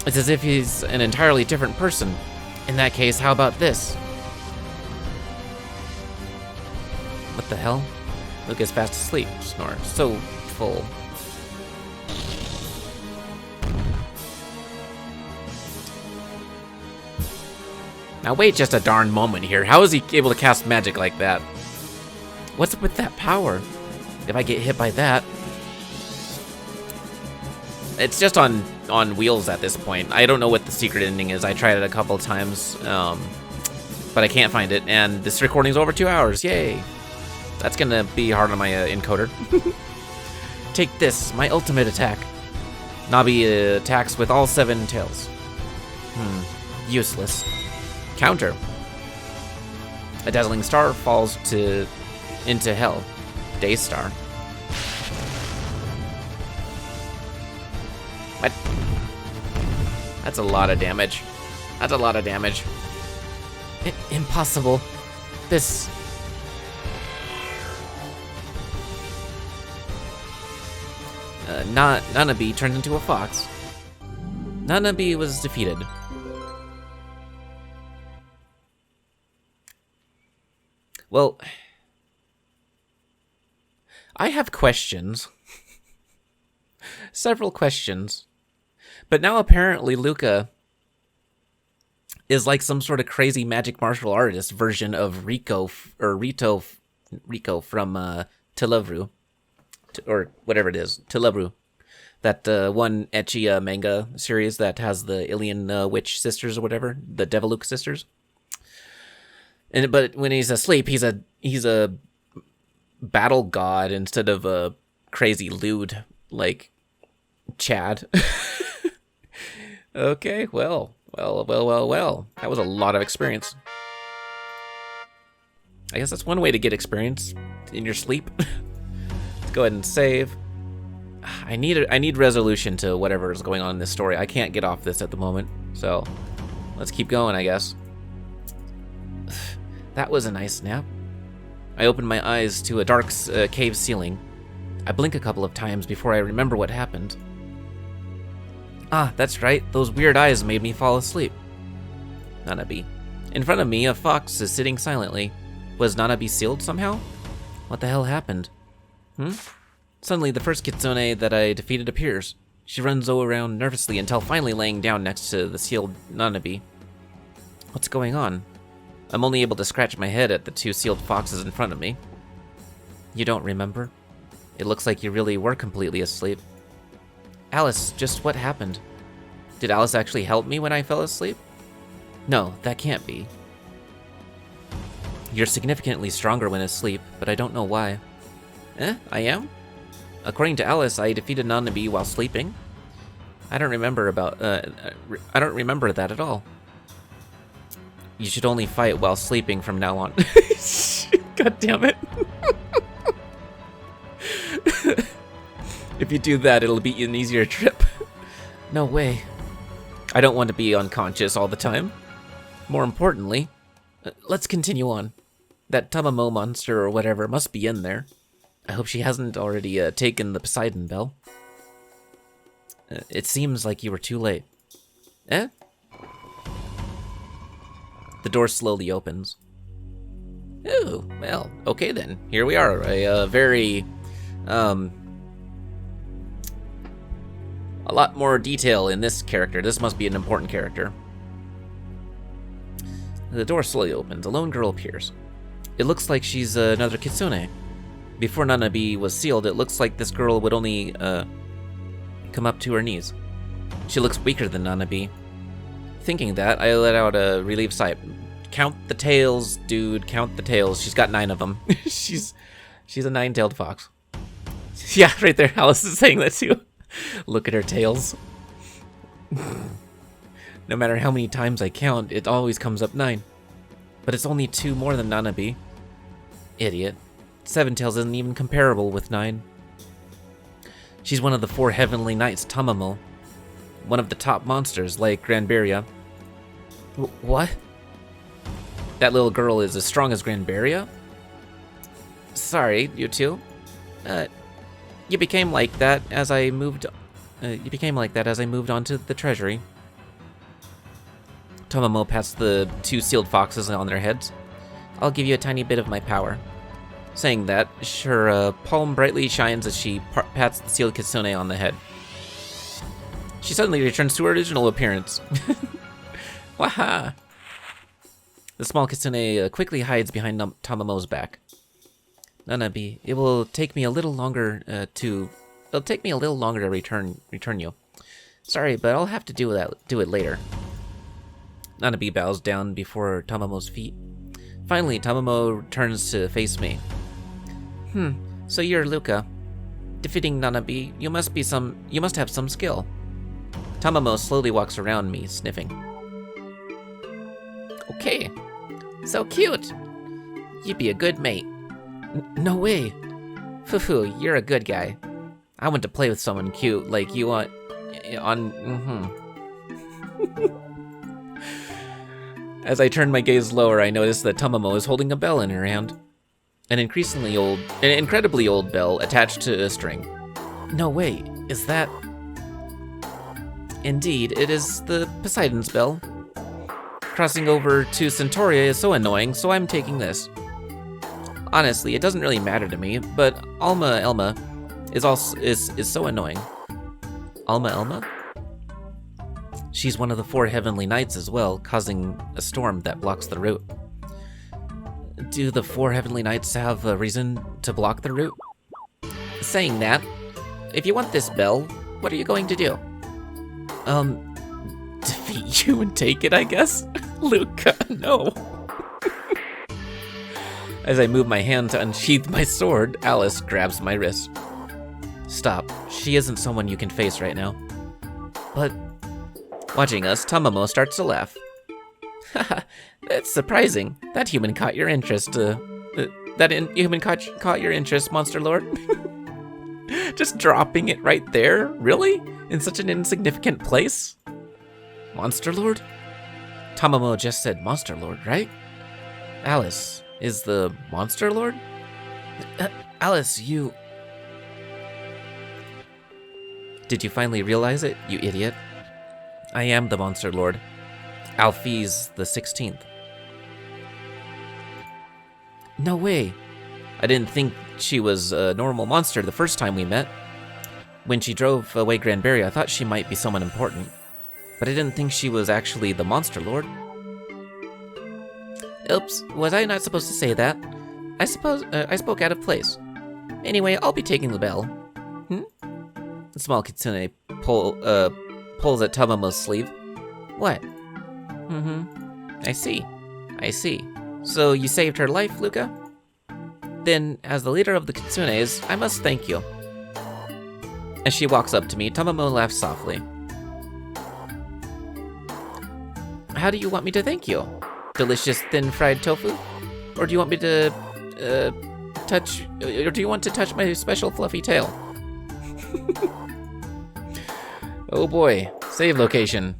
A: It's as if he's an entirely different person. In that case, how about this? What the hell? Luka's fast asleep. Snore. So full. Now wait just a darn moment here. How is he able to cast magic like that? What's up with that power? If I get hit by that... It's just on wheels at this point. I don't know what the secret ending is. I tried it a couple times, but I can't find it. And this recording's over 2 hours. Yay! That's gonna be hard on my encoder. Take this, my ultimate attack. Nabi attacks with all 7 tails. Useless. Counter. A dazzling star falls into hell. Day star. What? That's a lot of damage. That's a lot of damage. Impossible. This... Nanabi turned into a fox. Nanabi was defeated. Well, I have questions. Several questions. But now apparently Luka is like some sort of crazy magic martial artist version of Rico from Telovru. Or whatever it is. Telovru. That one ecchi manga series that has the alien witch sisters or whatever. The Deviluk sisters. But when he's asleep, he's a battle god instead of a crazy lewd like Chad. Okay, well. That was a lot of experience. I guess that's one way to get experience in your sleep. Let's go ahead and save. I need resolution to whatever is going on in this story. I can't get off this at the moment, so let's keep going, I guess. That was a nice nap. I opened my eyes to a dark cave ceiling. I blink a couple of times before I remember what happened. Ah, that's right. Those weird eyes made me fall asleep. Nanabi. In front of me, a fox is sitting silently. Was Nanabi sealed somehow? What the hell happened? Suddenly, the first Kitsune that I defeated appears. She runs around nervously until finally laying down next to the sealed Nanabi. What's going on? I'm only able to scratch my head at the 2 sealed foxes in front of me. You don't remember? It looks like you really were completely asleep. Alice, just what happened? Did Alice actually help me when I fell asleep? No, that can't be. You're significantly stronger when asleep, but I don't know why. I am? According to Alice, I defeated Nanabi while sleeping. I don't remember that at all. You should only fight while sleeping from now on. God damn it. If you do that, it'll be an easier trip. No way. I don't want to be unconscious all the time. More importantly, let's continue on. That Tamamo monster or whatever must be in there. I hope she hasn't already taken the Poseidon Bell. It seems like you were too late. The door slowly opens. Oh, well, okay then. Here we are. A very, a lot more detail in this character. This must be an important character. The door slowly opens. A lone girl appears. It looks like she's another Kitsune. Before Nanabi was sealed, it looks like this girl would only come up to her knees. She looks weaker than Nanabi. Thinking that, I let out a relieved sigh. Count the tails, dude. Count the tails. She's got 9 of them. She's a 9-tailed fox. Yeah, right there. Alice is saying that too. Look at her tails. No matter how many times I count, it always comes up 9. But it's only 2 more than Nanabi. Idiot. 7 tails isn't even comparable with 9. She's one of the 4 heavenly knights, Tamamo. One of the top monsters, like Granberria. What? That little girl is as strong as Granberria? Sorry, you two. You became like that as I moved. You became like that as I moved on to the treasury. Tamamo pats the 2 sealed foxes on their heads. I'll give you a tiny bit of my power. Saying that, her palm brightly shines as she pats the sealed kitsune on the head. She suddenly returns to her original appearance. Waha! The small kitsune quickly hides behind Tamamo's back. Nanabi, it will take me a little longer to return you. Sorry, but I'll have to do it later. Nanabi bows down before Tamamo's feet. Finally, Tamamo turns to face me. So you're Luka. Defeating Nanabi, you must have some skill. Tamamo slowly walks around me, sniffing. Okay. So cute. You'd be a good mate. No way. Foo-foo, you're a good guy. I want to play with someone cute like you want As I turn my gaze lower, I notice that Tamamo is holding a bell in her hand. An incredibly old bell attached to a string. No way, is that... Indeed, it is the Poseidon's bell. Crossing over to Centauria is so annoying, so I'm taking this. Honestly, it doesn't really matter to me, but Alma Elma is so annoying. Alma Elma? She's one of the 4 heavenly knights as well, causing a storm that blocks the route. Do the 4 heavenly knights have a reason to block the route? Saying that, if you want this bell, what are you going to do? Defeat you and take it, I guess? Luka, no. As I move my hand to unsheath my sword, Alice grabs my wrist. Stop, she isn't someone you can face right now. But... Watching us, Tamamo starts to laugh. Haha, that's surprising. That human caught your interest, human caught your interest, Monster Lord? Just dropping it right there? Really? In such an insignificant place? Monster Lord? Tamamo just said Monster Lord, right? Alice, is the Monster Lord? Alice, you... Did you finally realize it, you idiot? I am the Monster Lord. Alphys the 16th. No way. I didn't think she was a normal monster the first time we met. When she drove away Granberry, I thought she might be someone important. But I didn't think she was actually the Monster Lord. Oops, was I not supposed to say that? I suppose I spoke out of place. Anyway, I'll be taking the bell. The small kitsune pulls at Tamamo's sleeve. What? I see. So you saved her life, Luka? Then, as the leader of the kitsunes, I must thank you. As she walks up to me, Tamamo laughs softly. How do you want me to thank you? Delicious thin fried tofu? Or do you want me to touch my special fluffy tail? Oh boy, save location.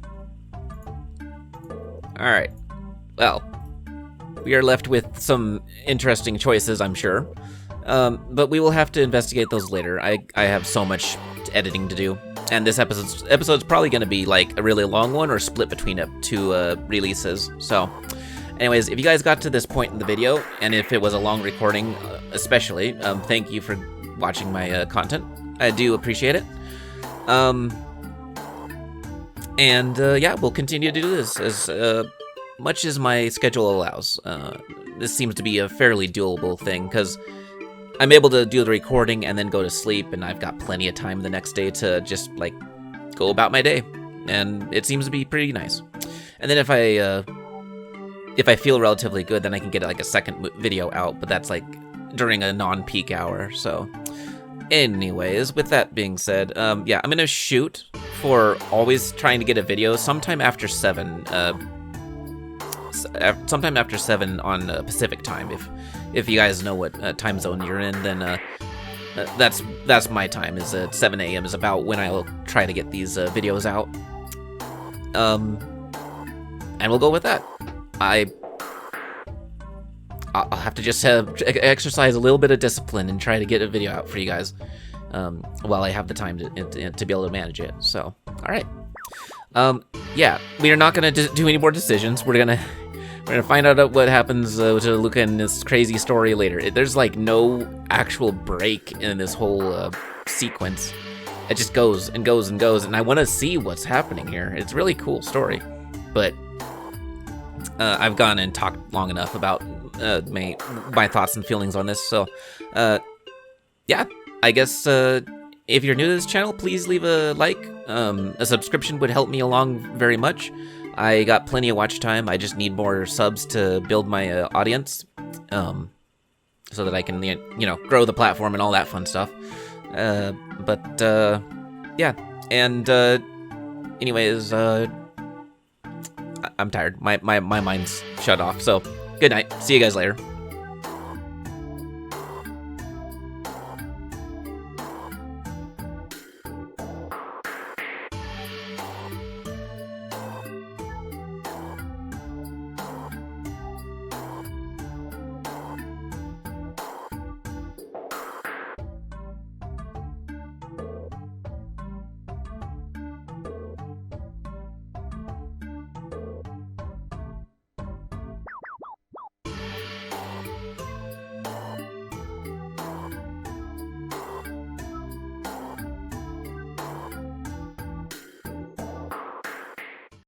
A: Alright, well, we are left with some interesting choices, I'm sure. But we will have to investigate those later. I have so much editing to do. And this episode's probably going to be like a really long one or split between 2 releases. So, anyways, if you guys got to this point in the video, and if it was a long recording especially, thank you for watching my content. I do appreciate it. Yeah, we'll continue to do this as much as my schedule allows. This seems to be a fairly doable thing, because I'm able to do the recording and then go to sleep, and I've got plenty of time the next day to just, like, go about my day. And it seems to be pretty nice. And then if I feel relatively good, then I can get, like, a second video out, but that's, like, during a non-peak hour, so... Anyways, with that being said, yeah, I'm gonna shoot for always trying to get a video sometime after 7, sometime after 7 on Pacific time. If you guys know what time zone you're in, then that's my time. Is 7 a.m. is about when I'll try to get these videos out. And we'll go with that. I'll have to just exercise a little bit of discipline and try to get a video out for you guys while I have the time to be able to manage it. So, all right. Yeah, we are not going to do any more decisions. We're We're gonna find out what happens to Luka in this crazy story later. There's like no actual break in this whole sequence. It just goes and goes and goes, and I want to see what's happening here. It's a really cool story, but I've gone and talked long enough about my thoughts and feelings on this. So, yeah, I guess if you're new to this channel, please leave a like. A subscription would help me along very much. I got plenty of watch time. I just need more subs to build my audience, so that I can, grow the platform and all that fun stuff. Yeah. And anyways, I'm tired. My mind's shut off. So good night. See you guys later.